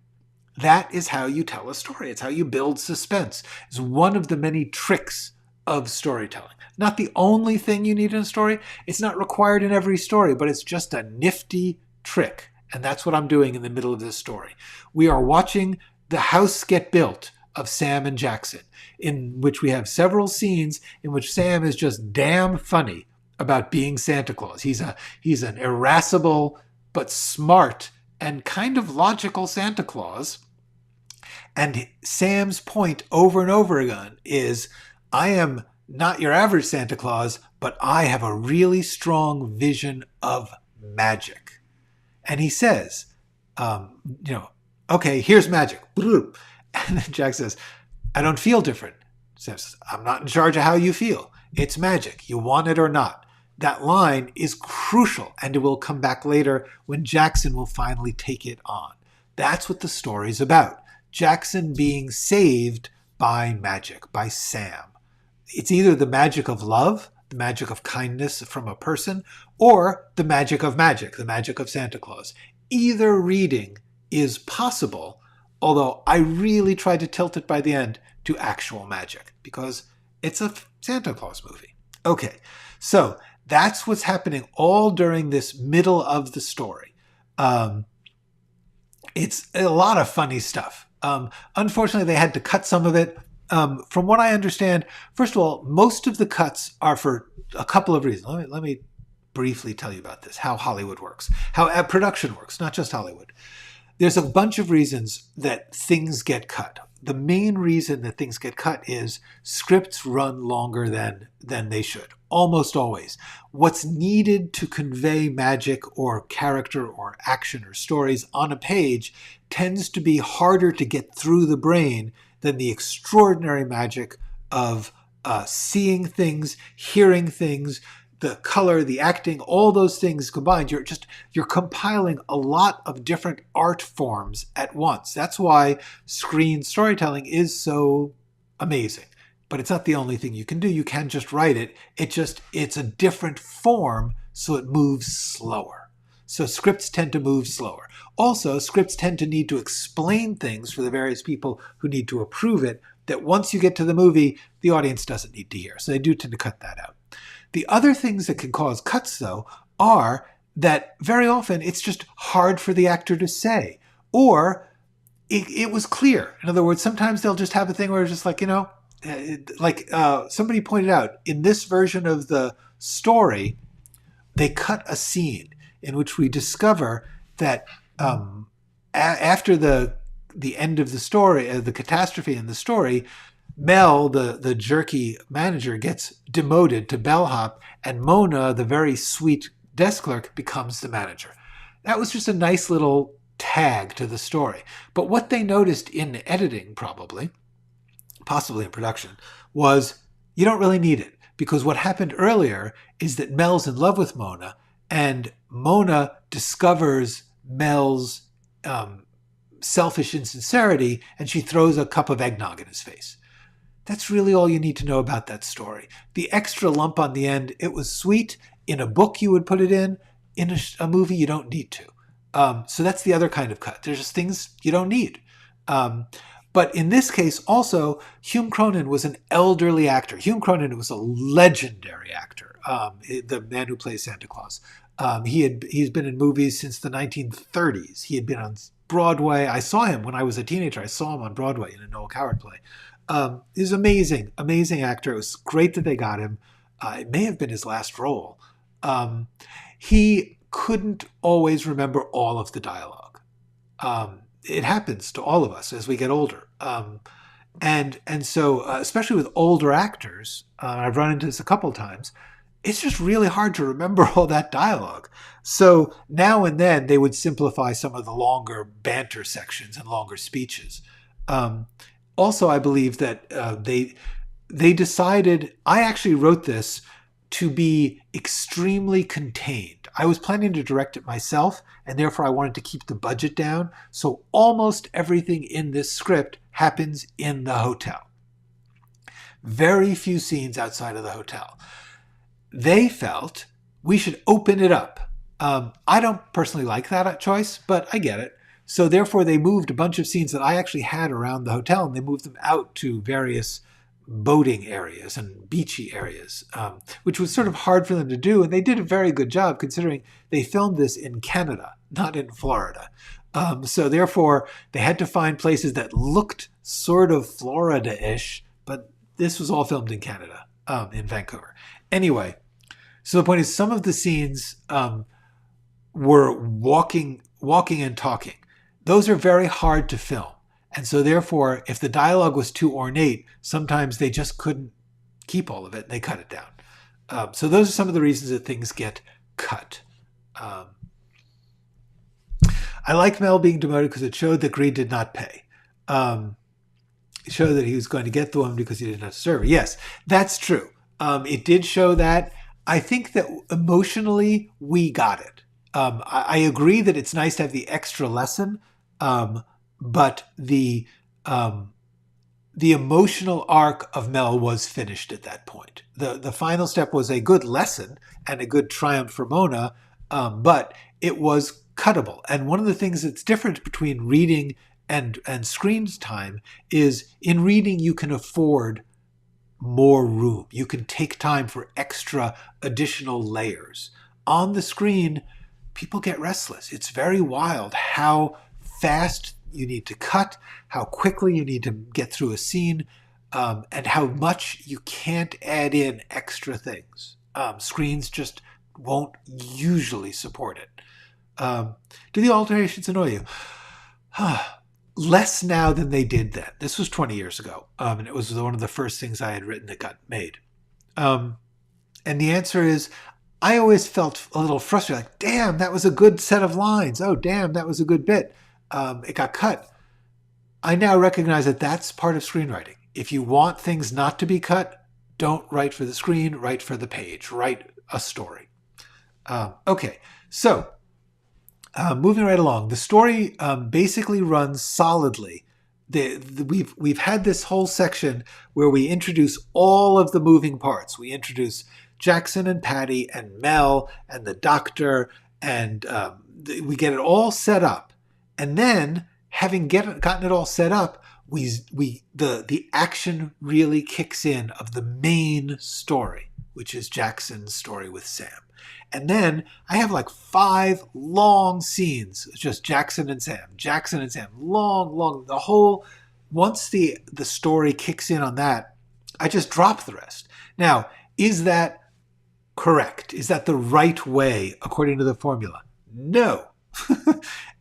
That is how you tell a story. It's how you build suspense. It's one of the many tricks of storytelling. Not the only thing you need in a story. It's not required in every story, but it's just a nifty trick. And that's what I'm doing in the middle of this story. We are watching the house get built of Sam and Jackson, in which we have several scenes in which Sam is just damn funny about being Santa Claus. He's an irascible but smart and kind of logical Santa Claus. And Sam's point over and over again is, I am not your average Santa Claus, but I have a really strong vision of magic. And he says, okay, here's magic. And then Jack says, I don't feel different. Sam says, I'm not in charge of how you feel. It's magic. You want it or not. That line is crucial, and it will come back later when Jackson will finally take it on. That's what the story's about. Jackson being saved by magic, by Sam. It's either the magic of love, the magic of kindness from a person, or the magic of magic, the magic of Santa Claus. Either reading is possible, although I really tried to tilt it by the end to actual magic, because it's a Santa Claus movie. Okay, so that's what's happening all during this middle of the story. It's a lot of funny stuff. Unfortunately, they had to cut some of it. From what I understand, first of all, most of the cuts are for a couple of reasons. Let me briefly tell you about this, how Hollywood works, how production works, not just Hollywood. There's a bunch of reasons that things get cut. The main reason that things get cut is scripts run longer than they should, almost always. What's needed to convey magic or character or action or stories on a page tends to be harder to get through the brain than the extraordinary magic of seeing things, hearing things, the color, the acting, all those things combined. You're compiling a lot of different art forms at once. That's why screen storytelling is so amazing. But it's not the only thing you can do. You can just write it. It's a different form, so it moves slower. So scripts tend to move slower. Also, scripts tend to need to explain things for the various people who need to approve it that once you get to the movie, the audience doesn't need to hear. So they do tend to cut that out. The other things that can cause cuts, though, are that very often it's just hard for the actor to say, or it was clear. In other words, sometimes they'll just have a thing where it's just like, somebody pointed out, in this version of the story, they cut a scene in which we discover that after the end of the story, the catastrophe in the story, Mel, the jerky manager, gets demoted to bellhop, and Mona, the very sweet desk clerk, becomes the manager. That was just a nice little tag to the story. But what they noticed in editing, possibly in production, was you don't really need it. Because what happened earlier is that Mel's in love with Mona, and Mona discovers Mel's selfish insincerity, and she throws a cup of eggnog in his face. That's really all you need to know about that story. The extra lump on the end, it was sweet. In a book, you would put it in. In a movie, you don't need to. So that's the other kind of cut. There's just things you don't need. But in this case, also, Hume Cronyn was an elderly actor. Hume Cronyn was a legendary actor, the man who plays Santa Claus. He's been in movies since the 1930s. He had been on Broadway. I saw him when I was a teenager. I saw him on Broadway in a Noel Coward play. He's an amazing actor. It was great that they got him. It may have been his last role. He couldn't always remember all of the dialogue. It happens to all of us as we get older. And so, especially with older actors, I've run into this a couple times, it's just really hard to remember all that dialogue. So now and then they would simplify some of the longer banter sections and longer speeches. Also, I believe that they decided, I actually wrote this to be extremely contained. I was planning to direct it myself, and therefore I wanted to keep the budget down. So almost everything in this script happens in the hotel. Very few scenes outside of the hotel. They felt we should open it up. I don't personally like that choice, but I get it. So therefore they moved a bunch of scenes that I actually had around the hotel, and they moved them out to various boating areas and beachy areas, which was sort of hard for them to do. And they did a very good job considering they filmed this in Canada, not in Florida. So therefore they had to find places that looked sort of Florida-ish, but this was all filmed in Canada, in Vancouver. Anyway, so the point is some of the scenes were walking and talking. Those are very hard to film. And so therefore, if the dialogue was too ornate, sometimes they just couldn't keep all of it and they cut it down. So those are some of the reasons that things get cut. I liked Mel being demoted because it showed that Greed did not pay. It showed that he was going to get the woman because he didn't have to serve her. Yes, that's true. It did show that. I think that emotionally we got it. I agree that it's nice to have the extra lesson, but the emotional arc of Mel was finished at that point. The final step was a good lesson and a good triumph for Mona, but it was cuttable. And one of the things that's different between reading and screen time is in reading you can afford more room. You can take time for extra additional layers. On the screen, people get restless. It's very wild how fast you need to cut, how quickly you need to get through a scene, and how much you can't add in extra things. Screens just won't usually support it. Do the alterations annoy you? Less now than they did then. This was 20 years ago, and it was one of the first things I had written that got made. And the answer is, I always felt a little frustrated, like, damn, that was a good set of lines. Oh, damn, that was a good bit. It got cut. I now recognize that that's part of screenwriting. If you want things not to be cut, don't write for the screen, write for the page, write a story. Okay, so moving right along, the story basically runs solidly. We've had this whole section where we introduce all of the moving parts. We introduce Jackson and Patty and Mel and the doctor, and we get it all set up. And then, having gotten it all set up, the action really kicks in of the main story, which is Jackson's story with Sam. And then I have like 5 long scenes, just Jackson and Sam, long, the whole, once the story kicks in on that, I just drop the rest. Now, is that correct? Is that the right way according to the formula? No.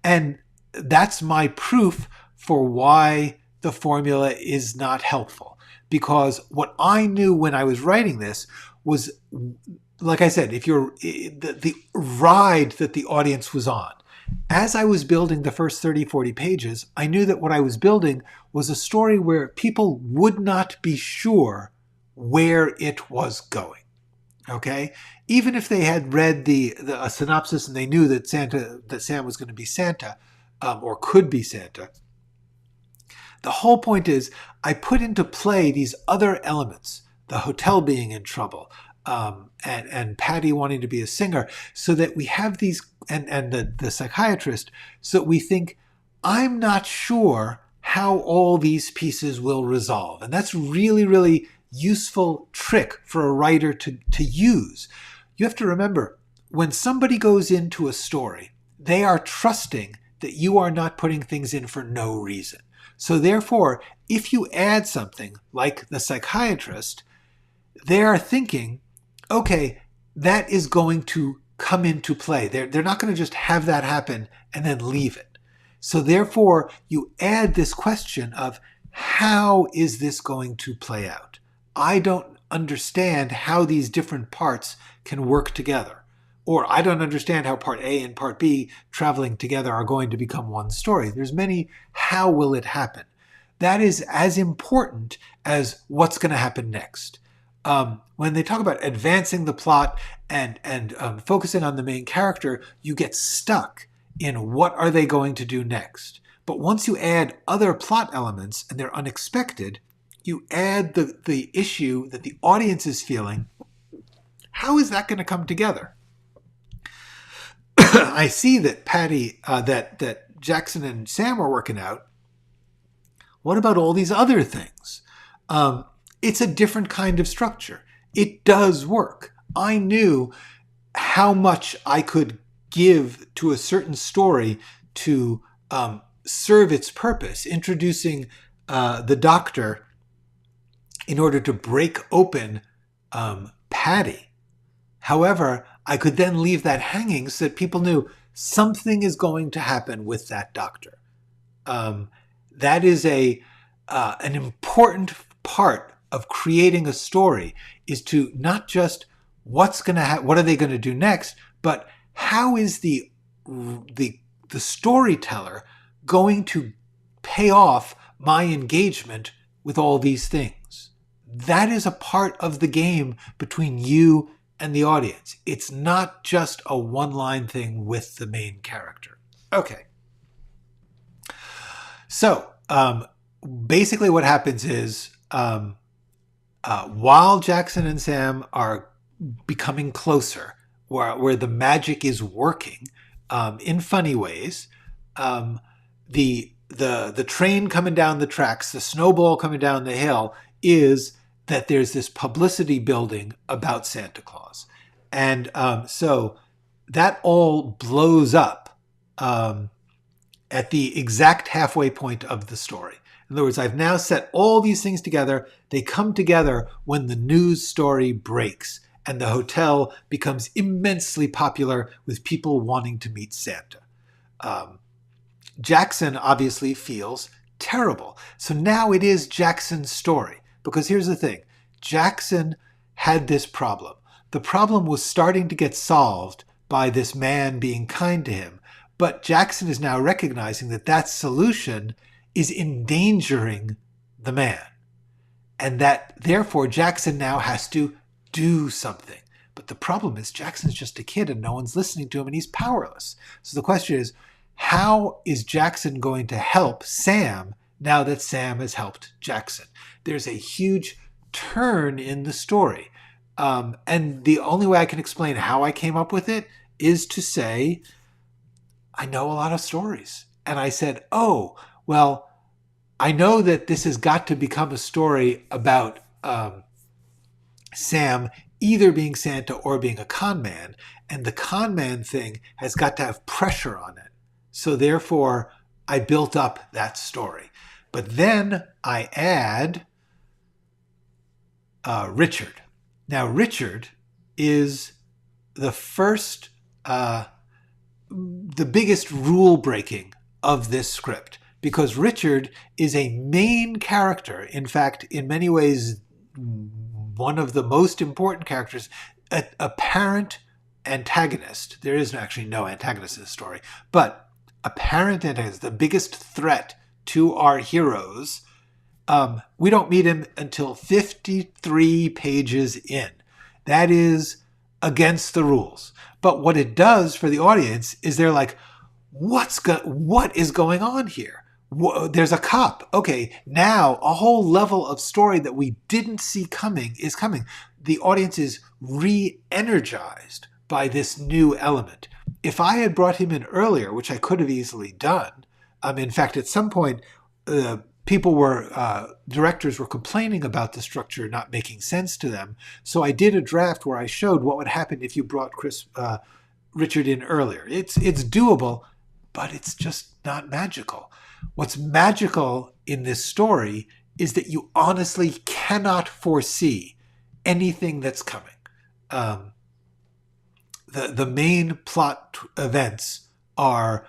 And that's my proof for why the formula is not helpful. Because what I knew when I was writing this was, like I said, if you're the ride that the audience was on. As I was building the first 30, 40 pages, I knew that what I was building was a story where people would not be sure where it was going. Okay? Even if they had read a synopsis and they knew that Sam was going to be Santa, or could be Santa. The whole point is I put into play these other elements, the hotel being in trouble, and Patty wanting to be a singer, so that we have these, and the psychiatrist, so that we think, I'm not sure how all these pieces will resolve. And that's really, really useful trick for a writer to use. You have to remember, when somebody goes into a story, they are trusting that you are not putting things in for no reason. So therefore, if you add something like the psychiatrist, they are thinking, okay, that is going to come into play. They're not going to just have that happen and then leave it. So therefore, you add this question of how is this going to play out? I don't understand how these different parts can work together. Or I don't understand how part A and part B traveling together are going to become one story. There's many how will it happen. That is as important as what's going to happen next. When they talk about advancing the plot and focusing on the main character, you get stuck in what are they going to do next. But once you add other plot elements and they're unexpected, you add the issue that the audience is feeling. How is that going to come together? I see that that Jackson and Sam are working out. What about all these other things? It's a different kind of structure. It does work. I knew how much I could give to a certain story to serve its purpose, introducing the doctor in order to break open Patty. However, I could then leave that hanging so that people knew something is going to happen with that doctor. That is an important part of creating a story, is to not just what are they going to do next, but how is the storyteller going to pay off my engagement with all these things? That is a part of the game between you and the audience. It's not just a one-line thing with the main character. Okay. So basically what happens is while Jackson and Sam are becoming closer, where the magic is working in funny ways, the train coming down the tracks, the snowball coming down the hill, is that there's this publicity building about Santa Claus. And so that all blows up at the exact halfway point of the story. In other words, I've now set all these things together. They come together when the news story breaks and the hotel becomes immensely popular with people wanting to meet Santa. Jackson obviously feels terrible. So now it is Jackson's story. Because here's the thing. Jackson had this problem. The problem was starting to get solved by this man being kind to him. But Jackson is now recognizing that that solution is endangering the man. And that, therefore, Jackson now has to do something. But the problem is Jackson's just a kid and no one's listening to him and he's powerless. So the question is, how is Jackson going to help Sam now that Sam has helped Jackson? There's a huge turn in the story. And the only way I can explain how I came up with it is to say, I know a lot of stories. And I said, oh, well, I know that this has got to become a story about Sam either being Santa or being a con man. And the con man thing has got to have pressure on it. So therefore, I built up that story. But then I add Richard. Now, Richard is the first, the biggest rule breaking of this script, because Richard is a main character. In fact, in many ways, one of the most important characters, a apparent antagonist. There is actually no antagonist in the story, but apparent antagonist, the biggest threat to our heroes. We don't meet him until 53 pages in. That is against the rules. But what it does for the audience is they're like, what is going on here? There's a cop. Okay, now a whole level of story that we didn't see coming is coming. The audience is re-energized by this new element. If I had brought him in earlier, which I could have easily done, in fact, at some point, directors were complaining about the structure not making sense to them. So I did a draft where I showed what would happen if you brought Richard in earlier. It's doable, but it's just not magical. What's magical in this story is that you honestly cannot foresee anything that's coming. the main plot events are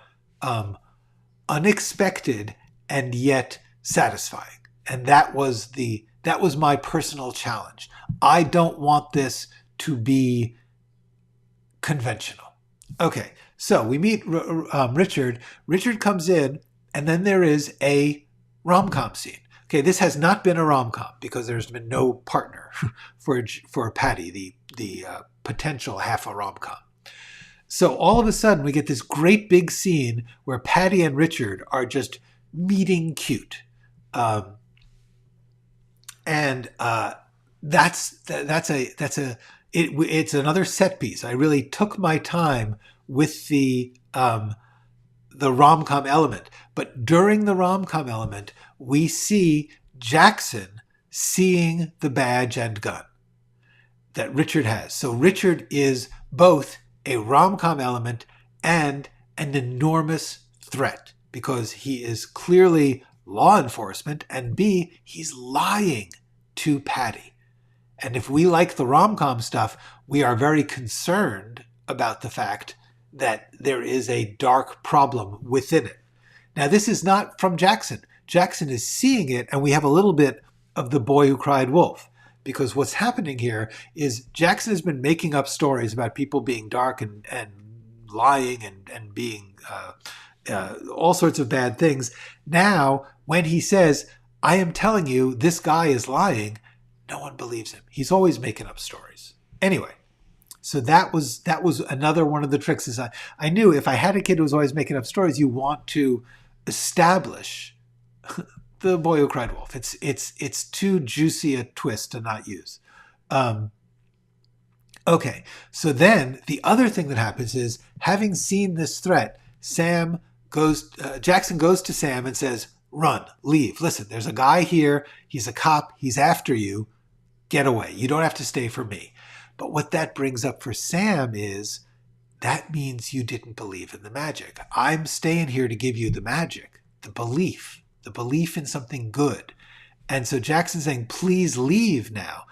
unexpected and yet satisfying. And that was my personal challenge. I don't want this to be conventional. Okay, so we meet Richard. Richard comes in, and then there is a rom-com scene. Okay, this has not been a rom-com because there's been no partner for Patty, the potential half a rom-com. So all of a sudden, we get this great big scene where Patty and Richard are just meeting cute, and it's another set piece. I really took my time with the rom-com element, but during the rom-com element, we see Jackson seeing the badge and gun that Richard has. So Richard is both a rom-com element and an enormous threat because he is clearly law enforcement, and B, he's lying to Patty. And if we like the rom-com stuff, we are very concerned about the fact that there is a dark problem within it. Now, this is not from Jackson. Jackson is seeing it, and we have a little bit of The Boy Who Cried Wolf. Because what's happening here is Jackson has been making up stories about people being dark and lying and being all sorts of bad things. Now, when he says, I am telling you this guy is lying, no one believes him. He's always making up stories. Anyway, so that was another one of the tricks. Is I knew if I had a kid who was always making up stories, you want to establish The Boy Who Cried Wolf. It's too juicy a twist to not use. Okay, so then the other thing that happens is, having seen this threat, Jackson goes to Sam and says, run, leave. Listen, there's a guy here. He's a cop. He's after you. Get away. You don't have to stay for me. But what that brings up for Sam is, that means you didn't believe in the magic. I'm staying here to give you the magic, the belief in something good. And so Jackson's saying, please leave now.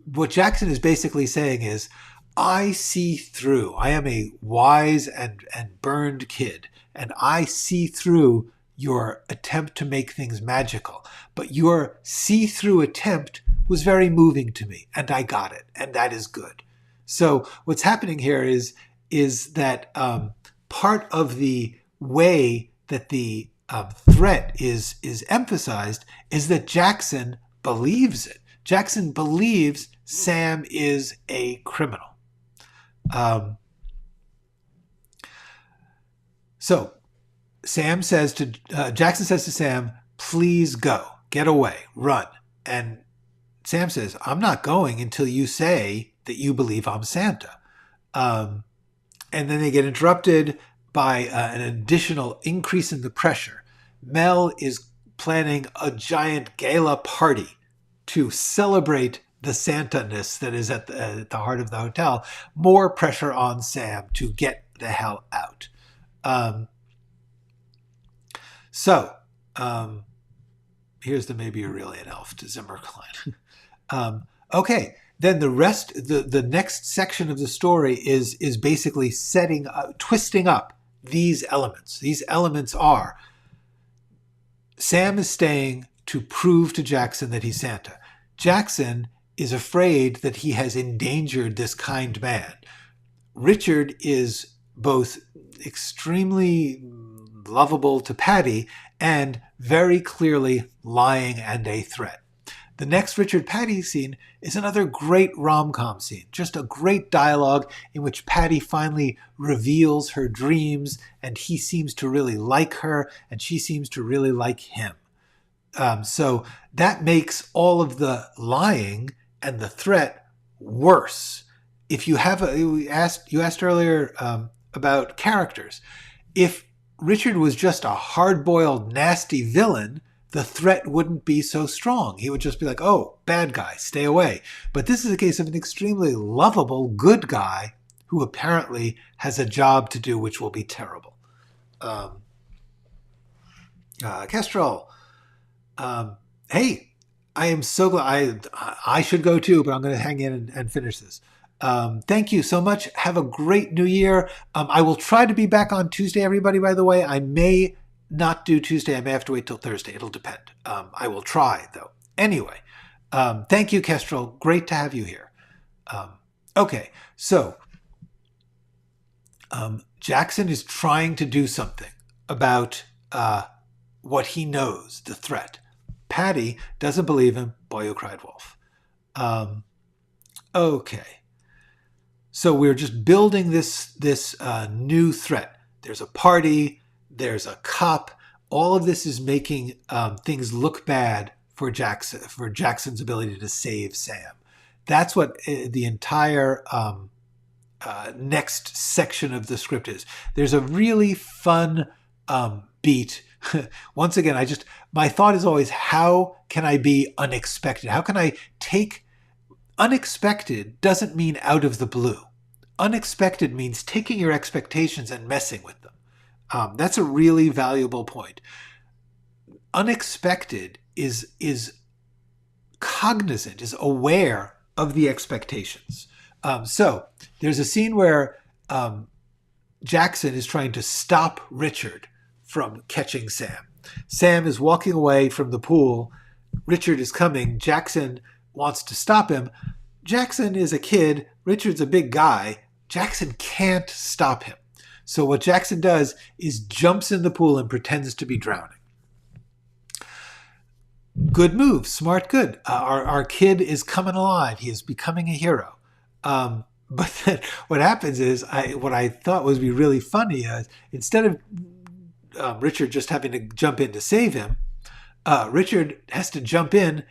What Jackson is basically saying is, I see through. I am a wise and burned kid, and I see through your attempt to make things magical. But your see-through attempt was very moving to me, and I got it, and that is good. So what's happening here is that part of the way that the threat is emphasized is that Jackson believes it. Jackson believes Sam is a criminal. So Jackson says to Sam, please go, get away, run. And Sam says, I'm not going until you say that you believe I'm Santa. And then they get interrupted by an additional increase in the pressure. Mel is planning a giant gala party to celebrate the Santa-ness that is at the heart of the hotel. More pressure on Sam to get the hell out. Here's the Maybe You're Really an Elf to Zimmer line. Okay, then the next section of the story is basically twisting up these elements. These elements are, Sam is staying to prove to Jackson that he's Santa. Jackson is afraid that he has endangered this kind man. Richard is both extremely lovable to Patty and very clearly lying and a threat. The next Richard Patty scene is another great rom-com scene, just a great dialogue in which Patty finally reveals her dreams, and he seems to really like her and she seems to really like him. So that makes all of the lying and the threat worse. If you asked earlier about characters. If Richard was just a hard-boiled, nasty villain, the threat wouldn't be so strong. He would just be like, oh, bad guy, stay away. But this is a case of an extremely lovable, good guy who apparently has a job to do which will be terrible. Kestrel. Hey, I am so glad. I should go too, but I'm going to hang in and finish this. Thank you so much. Have a great new year. I will try to be back on Tuesday, everybody, by the way. I may not do Tuesday. I may have to wait till Thursday. It'll depend. I will try, though. Anyway, thank you, Kestrel. Great to have you here. Okay, so Jackson is trying to do something about what he knows, the threat. Patty doesn't believe him. Boy who cried wolf. Okay. So we're just building this new threat. There's a party. There's a cop. All of this is making things look bad for Jackson's ability to save Sam. That's what the entire next section of the script is. There's a really fun beat. Once again, my thought is always, how can I be unexpected? How can I take unexpected doesn't mean out of the blue. Unexpected means taking your expectations and messing with them. That's a really valuable point. Unexpected is cognizant, is aware of the expectations. So there's a scene where Jackson is trying to stop Richard from catching Sam. Sam is walking away from the pool. Richard is coming. Jackson wants to stop him. Jackson is a kid. Richard's a big guy. Jackson can't stop him. So what Jackson does is jumps in the pool and pretends to be drowning. Good move. Smart, good. Our kid is coming alive. He is becoming a hero. But then what happens is, what I thought would be really funny is, instead of Richard just having to jump in to save him, Richard has to jump in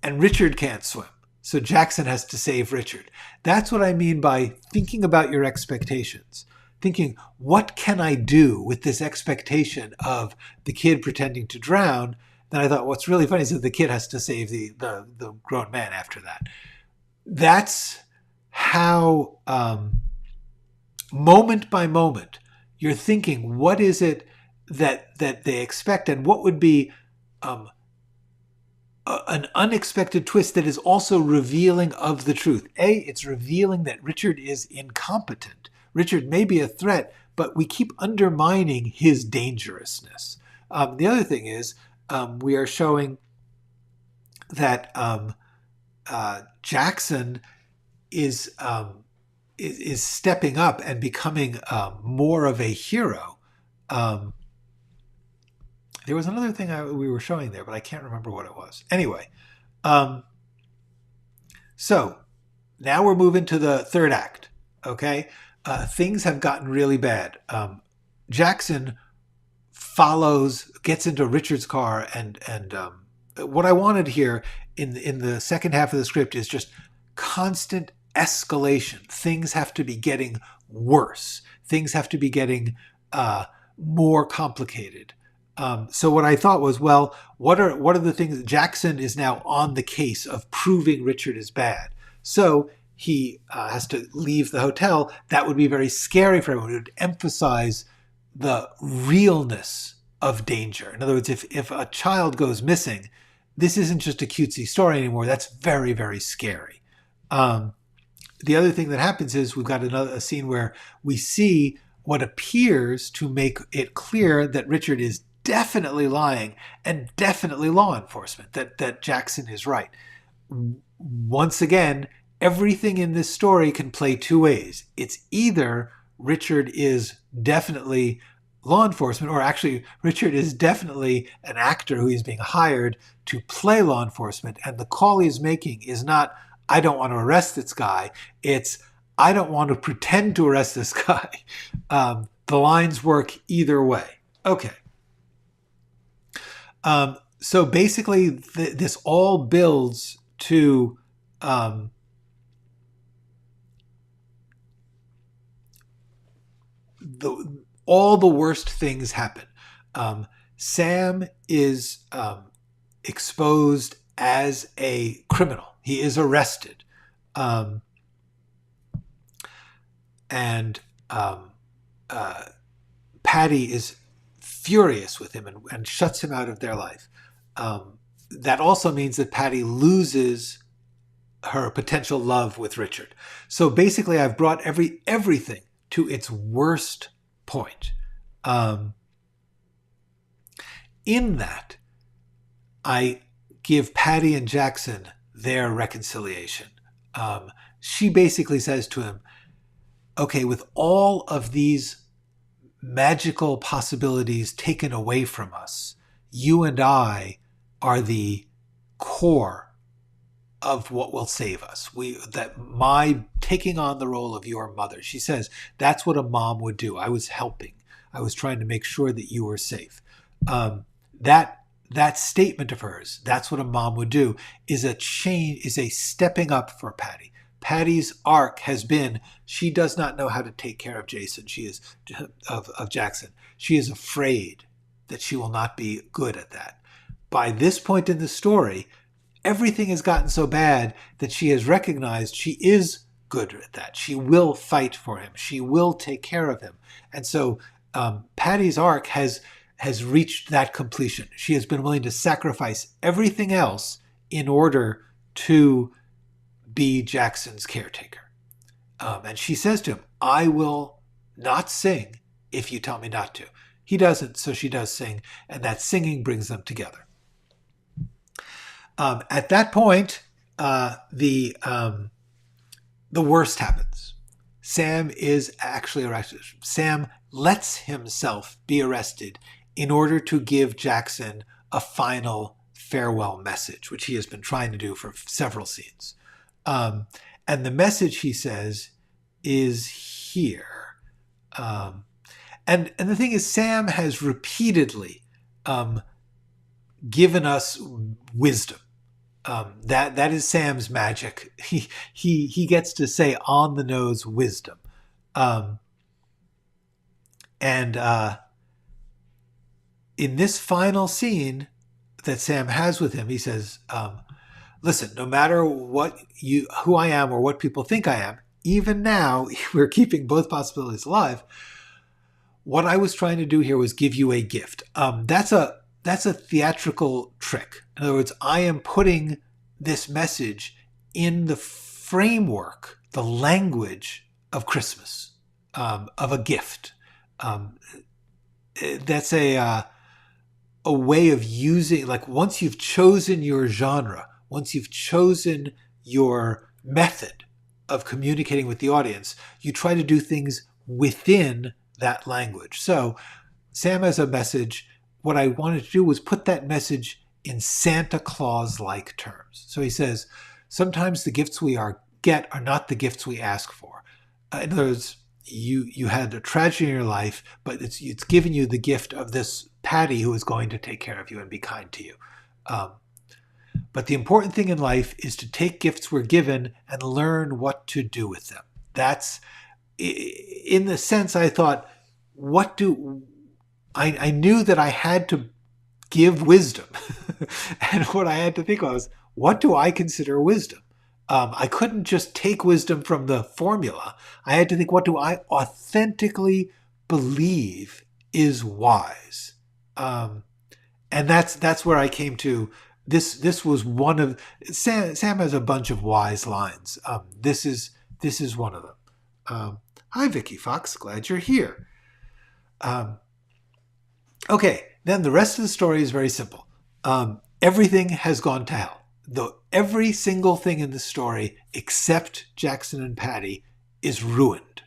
and Richard can't swim. So Jackson has to save Richard. That's what I mean by thinking about your expectations. Thinking, what can I do with this expectation of the kid pretending to drown? Then I thought, what's really funny is that the kid has to save the grown man after that. That's how, moment by moment, you're thinking, what is it that they expect, and what would be an unexpected twist that is also revealing of the truth. It's revealing that Richard is incompetent. Richard may be a threat, but we keep undermining his dangerousness. The other thing is, we are showing that Jackson is stepping up and becoming more of a hero. There was another thing we were showing there, but I can't remember what it was. Anyway, so now we're moving to the third act. Okay, things have gotten really bad. Jackson gets into Richard's car, and what I wanted here in the second half of the script is just constant escalation. Things have to be getting worse. Things have to be getting more complicated. So what I thought was, well, what are the things? Jackson is now on the case of proving Richard is bad. So he has to leave the hotel. That would be very scary for everyone. It would emphasize the realness of danger. In other words, if a child goes missing, this isn't just a cutesy story anymore. That's very, very scary. The other thing that happens is we've got a scene where we see what appears to make it clear that Richard is definitely lying and definitely law enforcement, that Jackson is right. Once again, everything in this story can play two ways. It's either Richard is definitely law enforcement, or actually Richard is definitely an actor who is being hired to play law enforcement, and the call he's making is not, I don't want to arrest this guy. It's, I don't want to pretend to arrest this guy. The lines work either way. Okay. So basically, this all builds to all the worst things happen. Sam is exposed as a criminal. He is arrested. And Patty is furious with him and shuts him out of their life. That also means that Patty loses her potential love with Richard. So basically, I've brought everything to its worst point. In that, I give Patty and Jackson their reconciliation. She basically says to him, okay, with all of these magical possibilities taken away from us, you and I are the core of what will save us. My taking on the role of your mother, she says, that's what a mom would do. I was helping. I was trying to make sure that you were safe. That statement of hers, that's what a mom would do, is a stepping up for Patty. Patty's arc has been, she does not know how to take care of Jason. She is of Jackson. She is afraid that she will not be good at that. By this point in the story, everything has gotten so bad that she has recognized she is good at that. She will fight for him. She will take care of him. And so Patty's arc has reached that completion. She has been willing to sacrifice everything else in order to be Jackson's caretaker. And she says to him, I will not sing if you tell me not to. He doesn't, so she does sing, and that singing brings them together. At that point, the worst happens. Sam is actually arrested. Sam lets himself be arrested in order to give Jackson a final farewell message, which he has been trying to do for several scenes. And the message, he says, is here. And the thing is, Sam has repeatedly given us wisdom. That is Sam's magic. He gets to say on the nose wisdom. In this final scene that Sam has with him, he says, listen, no matter who I am or what people think I am, even now we're keeping both possibilities alive. What I was trying to do here was give you a gift. That's a theatrical trick. In other words, I am putting this message in the framework, the language of Christmas, of a gift. That's a way of using, like, once you've chosen your genre, once you've chosen your method of communicating with the audience, you try to do things within that language. So Sam has a message. What I wanted to do was put that message in Santa Claus-like terms. So he says, sometimes the gifts we get are not the gifts we ask for. In other words, you had a tragedy in your life, but it's given you the gift of this Patty who is going to take care of you and be kind to you. But the important thing in life is to take gifts we're given and learn what to do with them. That's, in the sense, I thought, I knew that I had to give wisdom. And what I had to think was, what do I consider wisdom? I couldn't just take wisdom from the formula. I had to think, what do I authentically believe is wise? And that's where I came to. This was one of Sam has a bunch of wise lines. This is one of them. Hi, Vicky Fox. Glad you're here. Okay, then the rest of the story is very simple. Everything has gone to hell. Every single thing in the story, except Jackson and Patty, is ruined,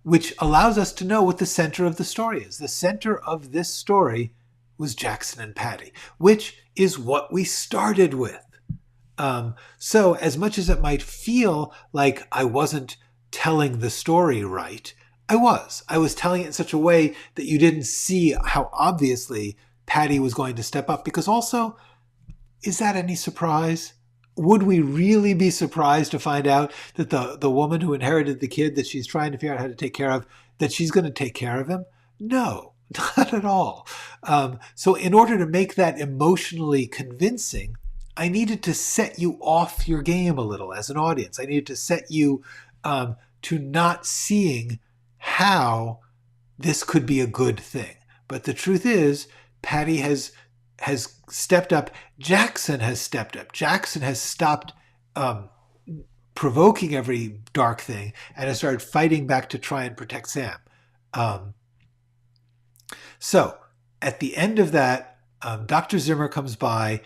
which allows us to know what the center of the story is. The center of this story was Jackson and Patty, which is what we started with. So as much as it might feel like I wasn't telling the story right, I was telling it in such a way that you didn't see how obviously Patty was going to step up. Because also, is that any surprise? Would we really be surprised to find out that the woman who inherited the kid that she's trying to figure out how to take care of, that she's going to take care of him? No, not at all. So in order to make that emotionally convincing, I needed to set you off your game a little as an audience. I needed to set you to not seeing how this could be a good thing. But the truth is, Patty has stepped up. Jackson has stepped up. Jackson has stopped provoking every dark thing, and it started fighting back to try and protect Sam. So at the end of that, Dr. Zimmer comes by,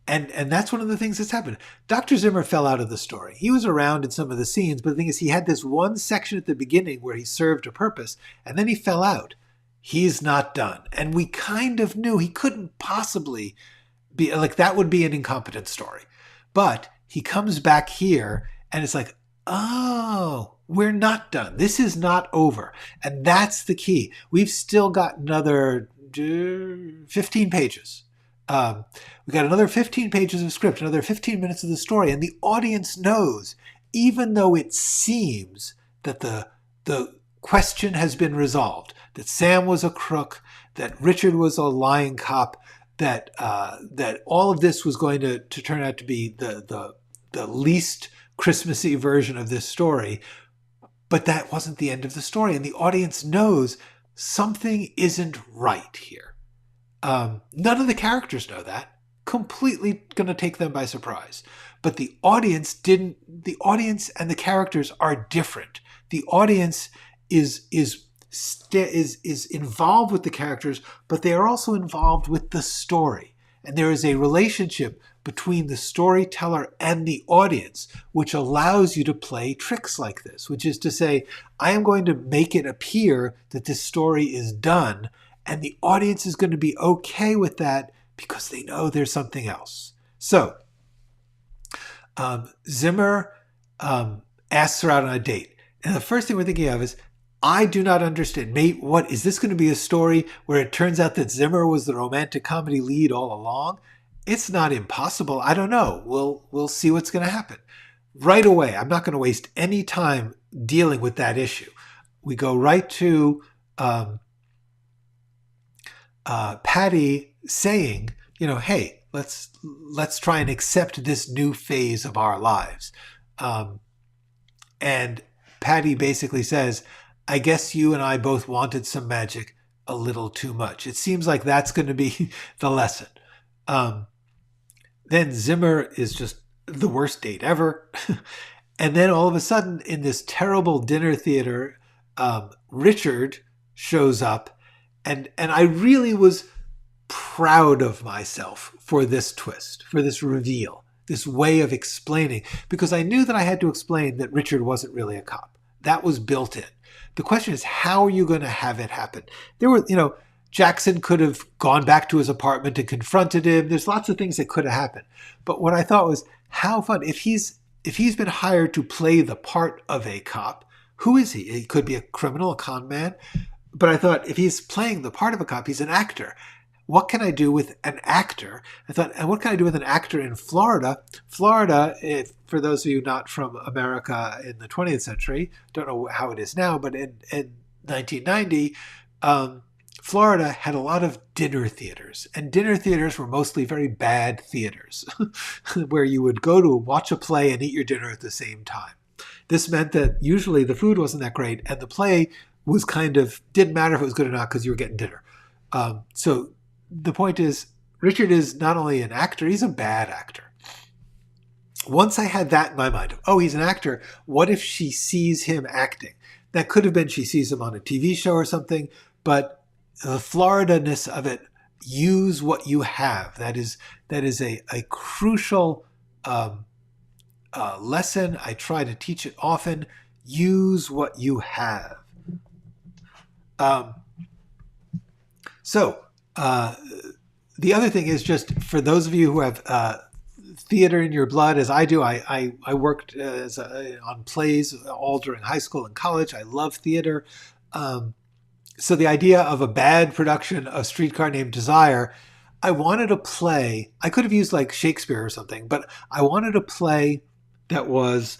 and that's one of the things that's happened. Dr. Zimmer fell out of the story. He was around in some of the scenes, but the thing is, he had this one section at the beginning where he served a purpose, and then he fell out. He's not done. And we kind of knew he couldn't possibly be, like, that would be an incompetent story. But he comes back here, and it's like, oh, we're not done. This is not over. And that's the key. We've still got another 15 pages. We got another 15 pages of script, another 15 minutes of the story, and the audience knows, even though it seems that the question has been resolved, that Sam was a crook, that Richard was a lying cop, that all of this was going to turn out to be the least Christmassy version of this story, but that wasn't the end of the story, and the audience knows something isn't right here. None of the characters know that. Completely going to take them by surprise. But the audience didn't. The audience and the characters are different. The audience is involved with the characters, but they are also involved with the story. And there is a relationship between the storyteller and the audience, which allows you to play tricks like this, which is to say, I am going to make it appear that this story is done, and the audience is going to be okay with that because they know there's something else. So Zimmer asks her out on a date. And the first thing we're thinking of is, I do not understand. Mate, what is this going to be a story where it turns out that Zimmer was the romantic comedy lead all along? It's not impossible. I don't know. We'll see what's going to happen. Right away, I'm not going to waste any time dealing with that issue. We go right to Patty saying, hey, let's try and accept this new phase of our lives. And Patty basically says, I guess you and I both wanted some magic a little too much. It seems like that's going to be the lesson. Then Zimmer is just the worst date ever. And then all of a sudden, in this terrible dinner theater, Richard shows up. And I really was proud of myself for this twist, for this reveal, this way of explaining, because I knew that I had to explain that Richard wasn't really a cop. That was built in. The question is, how are you going to have it happen? There were, Jackson could have gone back to his apartment and confronted him. There's lots of things that could have happened. But what I thought was, how fun. If he's been hired to play the part of a cop, who is he? He could be a criminal, a con man. But I thought, if he's playing the part of a cop, he's an actor. What can I do with an actor? I thought, and what can I do with an actor in Florida? Florida, for those of you not from America in the 20th century, don't know how it is now, but in 1990, Florida had a lot of dinner theaters. And dinner theaters were mostly very bad theaters, where you would go to watch a play and eat your dinner at the same time. This meant that usually the food wasn't that great, and the play was didn't matter if it was good or not because you were getting dinner. So the point is, Richard is not only an actor, he's a bad actor. Once I had that in my mind, he's an actor, what if she sees him acting? That could have been she sees him on a TV show or something, but the Florida-ness of it, use what you have. That is a crucial lesson. I try to teach it often. Use what you have. The other thing is, just for those of you who have theater in your blood, as I do, I worked on plays all during high school and college. I love theater. So the idea of a bad production of Streetcar Named Desire, I wanted a play. I could have used like Shakespeare or something, but I wanted a play that was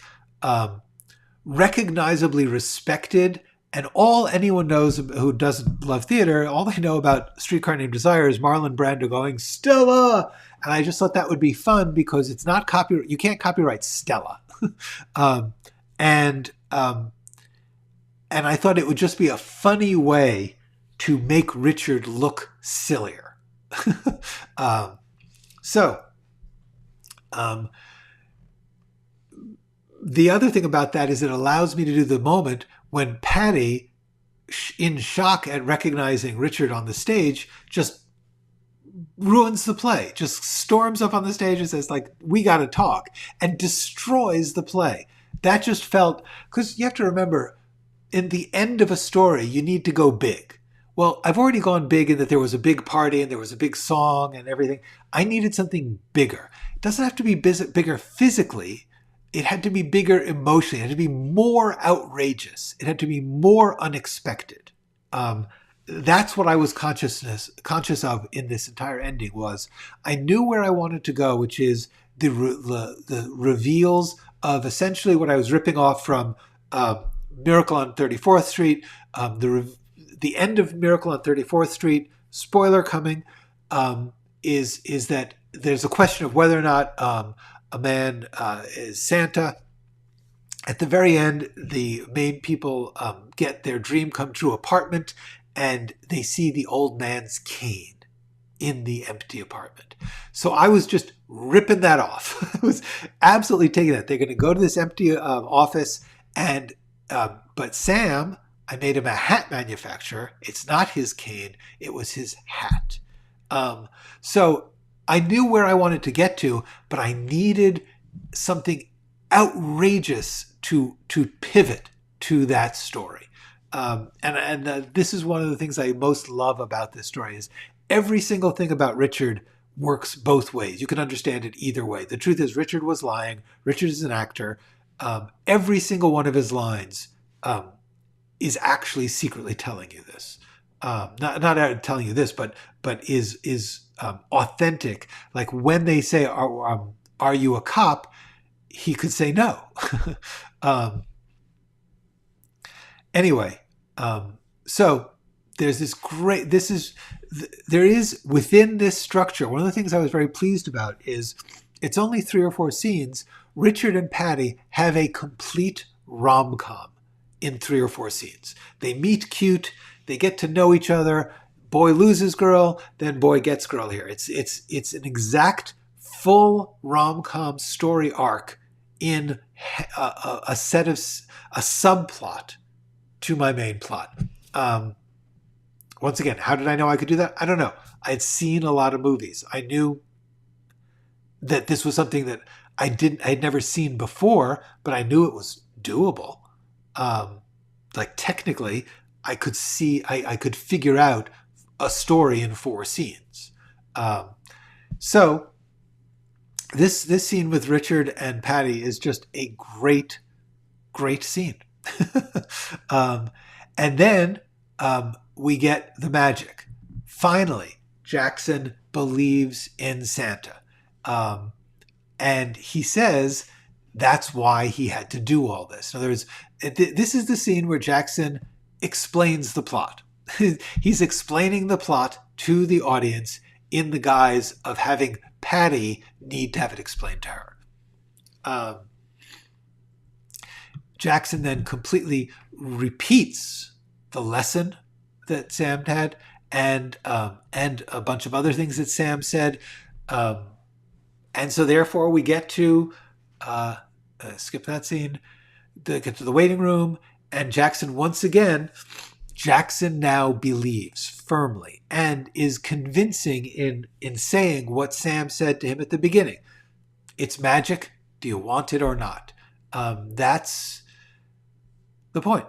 recognizably respected. And all anyone knows who doesn't love theater, all they know about Streetcar Named Desire is Marlon Brando going, Stella! And I just thought that would be fun because it's not copyright. You can't copyright Stella. And I thought it would just be a funny way to make Richard look sillier. the other thing about that is it allows me to do the moment when Patty, in shock at recognizing Richard on the stage, just ruins the play, just storms up on the stage and says, like, we got to talk, and destroys the play. That just felt, because you have to remember, in the end of a story, you need to go big. Well, I've already gone big in that there was a big party and there was a big song and everything. I needed something bigger. It doesn't have to be bigger physically. It had to be bigger emotionally. It had to be more outrageous. It had to be more unexpected. That's what I was conscious of in this entire ending. Was I knew where I wanted to go, which is the reveals of essentially what I was ripping off from Miracle on 34th Street. The end of Miracle on 34th Street, spoiler coming, is that there's a question of whether or not a man is Santa. At the very end, the main people get their dream come true apartment, and they see the old man's cane in the empty apartment. So I was just ripping that off. I was absolutely taking that. They're going to go to this empty office, and but Sam, I made him a hat manufacturer. It's not his cane. It was his hat. So I knew where I wanted to get to, but I needed something outrageous to pivot to that story. This is one of the things I most love about this story is every single thing about Richard works both ways. You can understand it either way. The truth is Richard was lying. Richard is an actor. Every single one of his lines is actually secretly telling you this. Not telling you this, but is authentic. Like when they say, "Are you a cop?" He could say no. Anyway, so there's this great. There is within this structure. One of the things I was very pleased about is it's only 3 or 4 scenes. Richard and Patty have a complete rom-com in 3 or 4 scenes. They meet cute. They get to know each other. Boy loses girl, then boy gets girl here. It's an exact full rom-com story arc in a subplot to my main plot. Once again, how did I know I could do that? I don't know. I'd seen a lot of movies. I knew that this was something that I'd never seen before, but I knew it was doable. Like technically, I could figure out a story in 4 scenes. So this scene with Richard and Patty is just a great, great scene. And then we get the magic. Finally, Jackson believes in Santa. And he says that's why he had to do all this. In other words, this is the scene where Jackson explains the plot. He's explaining the plot to the audience in the guise of having Patty need to have it explained to her. Jackson then completely repeats the lesson that Sam had and a bunch of other things that Sam said. And so therefore we get to skip that scene, get to the waiting room, and Jackson now believes firmly and is convincing in saying what Sam said to him at the beginning. It's magic. Do you want it or not? That's the point.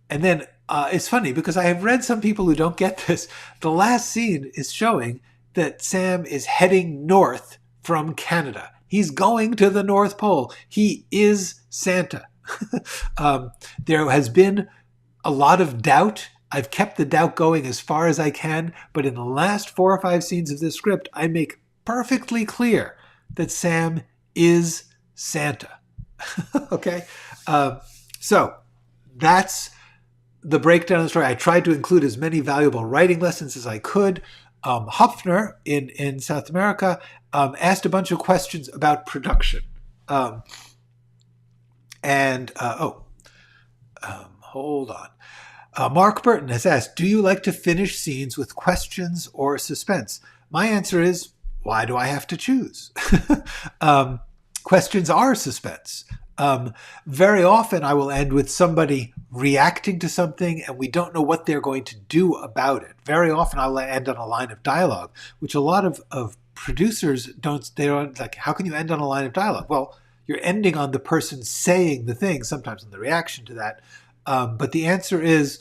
And then it's funny because I have read some people who don't get this. The last scene is showing that Sam is heading north from Canada. He's going to the North Pole. He is Santa. There has been a lot of doubt. I've kept the doubt going as far as I can, but in the last 4 or 5 scenes of this script, I make perfectly clear that Sam is Santa. Okay? So that's the breakdown of the story. I tried to include as many valuable writing lessons as I could. Hopfner in South America asked a bunch of questions about production. Hold on. Mark Burton has asked, do you like to finish scenes with questions or suspense? My answer is, why do I have to choose? Questions are suspense. Very often I will end with somebody reacting to something and we don't know what they're going to do about it. Very often I'll end on a line of dialogue, which a lot of producers they don't like. How can you end on a line of dialogue? Well, you're ending on the person saying the thing, sometimes on the reaction to that. But the answer is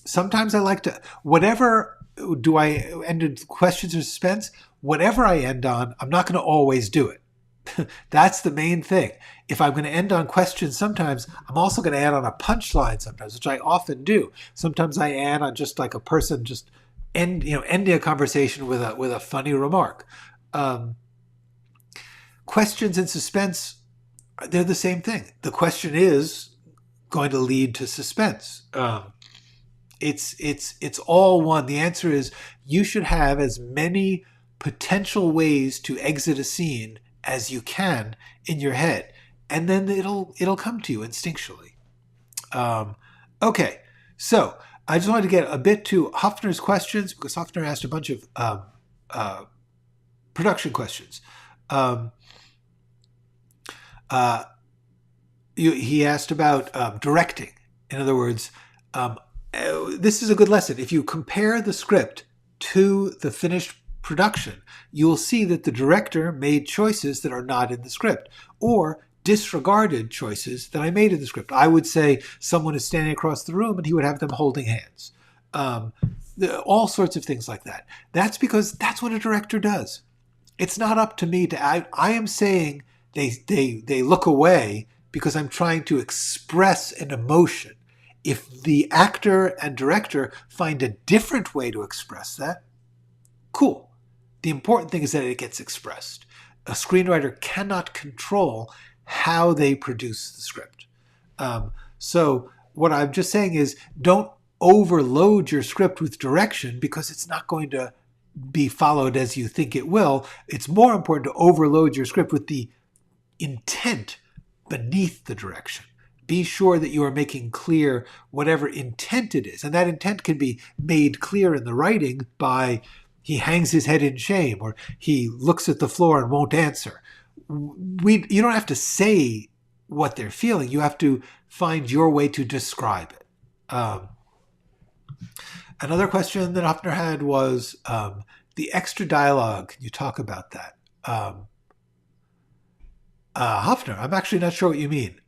sometimes I like to, whatever do I end in questions or suspense, whatever I end on, I'm not going to always do it. That's the main thing. If I'm going to end on questions sometimes, I'm also going to add on a punchline sometimes, which I often do. Sometimes I add on just like a person just ending a conversation with a funny remark. Questions and suspense, they're the same thing. The question is going to lead to suspense. It's all one. The answer is you should have as many potential ways to exit a scene as you can in your head, and then it'll come to you instinctually. Okay, so I just wanted to get a bit to Hoffner's questions because Hoffner asked a bunch of production questions. He asked about directing. In other words, this is a good lesson. If you compare the script to the finished production, you'll see that the director made choices that are not in the script or disregarded choices that I made in the script. I would say someone is standing across the room and he would have them holding hands. All sorts of things like that. That's because that's what a director does. It's not up to me to, I am saying they look away because I'm trying to express an emotion. If the actor and director find a different way to express that, cool. The important thing is that it gets expressed. A screenwriter cannot control how they produce the script. So what I'm just saying is don't overload your script with direction because it's not going to be followed as you think it will. It's more important to overload your script with the intent beneath the direction. Be sure that you are making clear whatever intent it is. And that intent can be made clear in the writing by he hangs his head in shame or he looks at the floor and won't answer. You don't have to say what they're feeling. You have to find your way to describe it. Another question that Hoffner had was the extra dialogue. Can you talk about that? Hoffner, I'm actually not sure what you mean.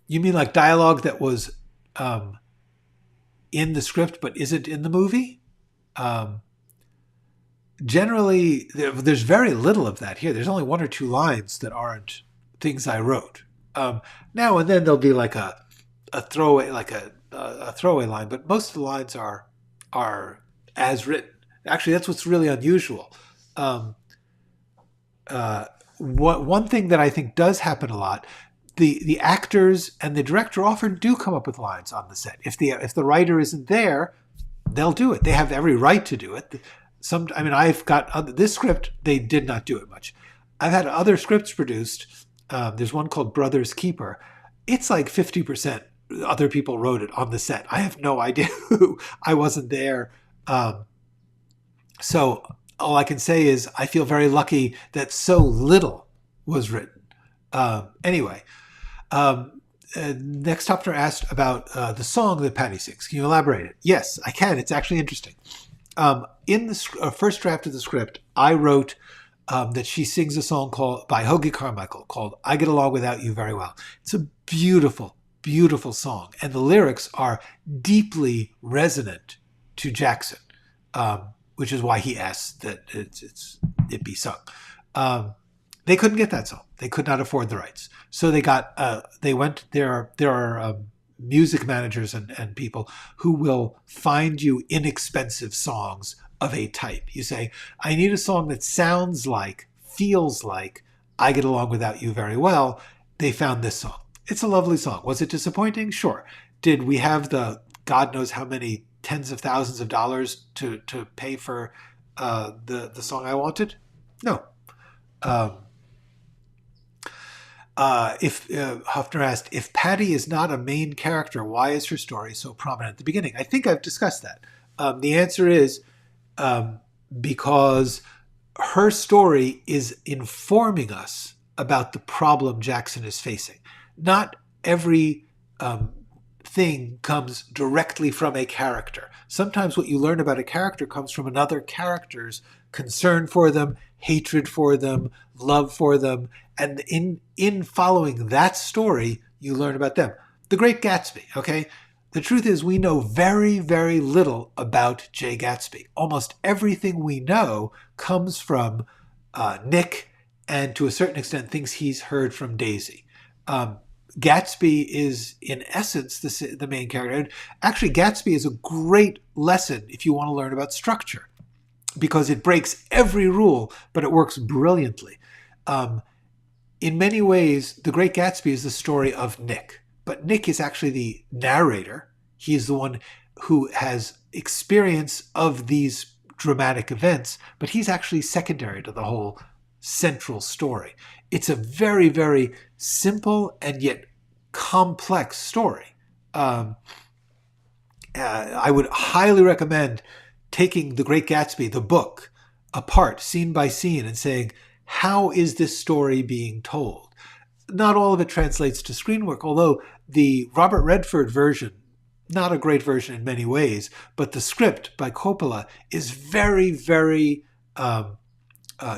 You mean like dialogue that was in the script but isn't in the movie? Generally, there's very little of that here. There's only one or two lines that aren't things I wrote. Now and then there'll be like a throwaway, like a throwaway line, but most of the lines are as written. Actually, that's what's really unusual. One thing that I think does happen a lot, the actors and the director often do come up with lines on the set. If the writer isn't there, they'll do it. They have every right to do it. I've got this script. They did not do it much. I've had other scripts produced. There's one called Brother's Keeper. It's like 50% other people wrote it on the set. I have no idea who. I wasn't there. So all I can say is I feel very lucky that so little was written. Anyway, next Hoffner asked about the song that Patty sings. Can you elaborate it? Yes, I can. It's actually interesting. In the first draft of the script, I wrote that she sings a song by Hoagie Carmichael called I Get Along Without You Very Well. It's a beautiful, beautiful song. And the lyrics are deeply resonant to Jackson, which is why he asked that it be sung. They couldn't get that song. They could not afford the rights. So there are music managers and people who will find you inexpensive songs of a type. You say, I need a song that sounds like, feels like, I Get Along Without You Very Well. They found this song. It's a lovely song. Was it disappointing? Sure. Did we have the God knows how many tens of thousands of dollars to pay for the song I wanted? No. Hoffner asked, if Patty is not a main character, why is her story so prominent at the beginning? I think I've discussed that. The answer is because her story is informing us about the problem Jackson is facing. not every thing comes directly from a character. Sometimes what you learn about a character comes from another character's concern for them, hatred for them, love for them, and in following that story, you learn about them. The Great Gatsby, okay? The truth is we know very, very little about Jay Gatsby. Almost everything we know comes from Nick and, to a certain extent, things he's heard from Daisy. Gatsby is, in essence, the main character. And actually, Gatsby is a great lesson if you want to learn about structure, because it breaks every rule, but it works brilliantly. In many ways, The Great Gatsby is the story of Nick. But Nick is actually the narrator. He is the one who has experience of these dramatic events, but he's actually secondary to the whole central story. It's a very, very simple and yet complex story. I would highly recommend taking The Great Gatsby, the book, apart, scene by scene, and saying, how is this story being told? Not all of it translates to screen work, although the Robert Redford version, not a great version in many ways, but the script by Coppola is very, very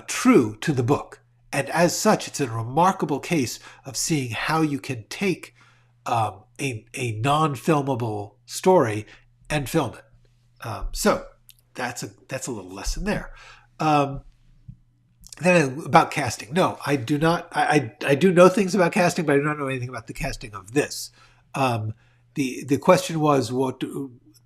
true to the book. And as such, it's a remarkable case of seeing how you can take a non-filmable story and film it. So that's a little lesson there. Then about casting. No, I do not. I do know things about casting, but I do not know anything about the casting of this. The question was what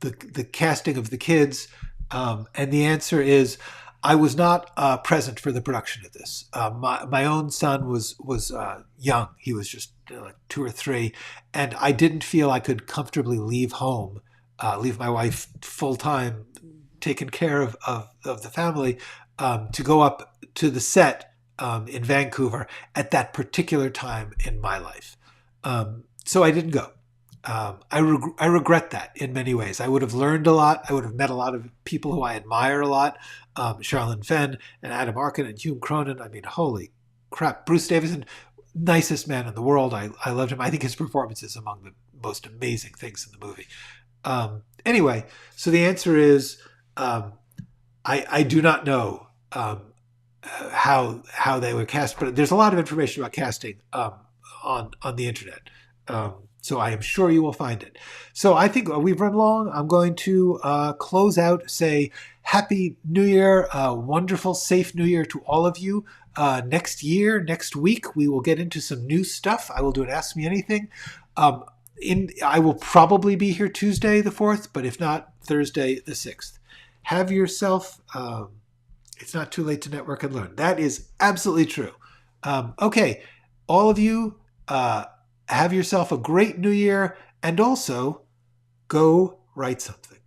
the casting of the kids, and the answer is I was not present for the production of this. My own son was young. He was just like 2 or 3, and I didn't feel I could comfortably leave home, leave my wife full time, taking care of the family, to go up to the set in Vancouver at that particular time in my life. So I didn't go. I regret that in many ways. I would have learned a lot. I would have met a lot of people who I admire a lot. Charlene Fenn and Adam Arkin and Hume Cronin. I mean, holy crap. Bruce Davison, nicest man in the world. I loved him. I think his performance is among the most amazing things in the movie. Anyway, so the answer is I do not know how they were cast, but there's a lot of information about casting on the internet. So I am sure you will find it. So I think we've run long. I'm going to close out, say Happy New Year, wonderful, safe New Year to all of you. Next week, we will get into some new stuff. I will do an Ask Me Anything. I will probably be here Tuesday the 4th, but if not, Thursday the 6th. Have yourself... it's not too late to network and learn. That is absolutely true. Okay, all of you, have yourself a great new year, and also go write something.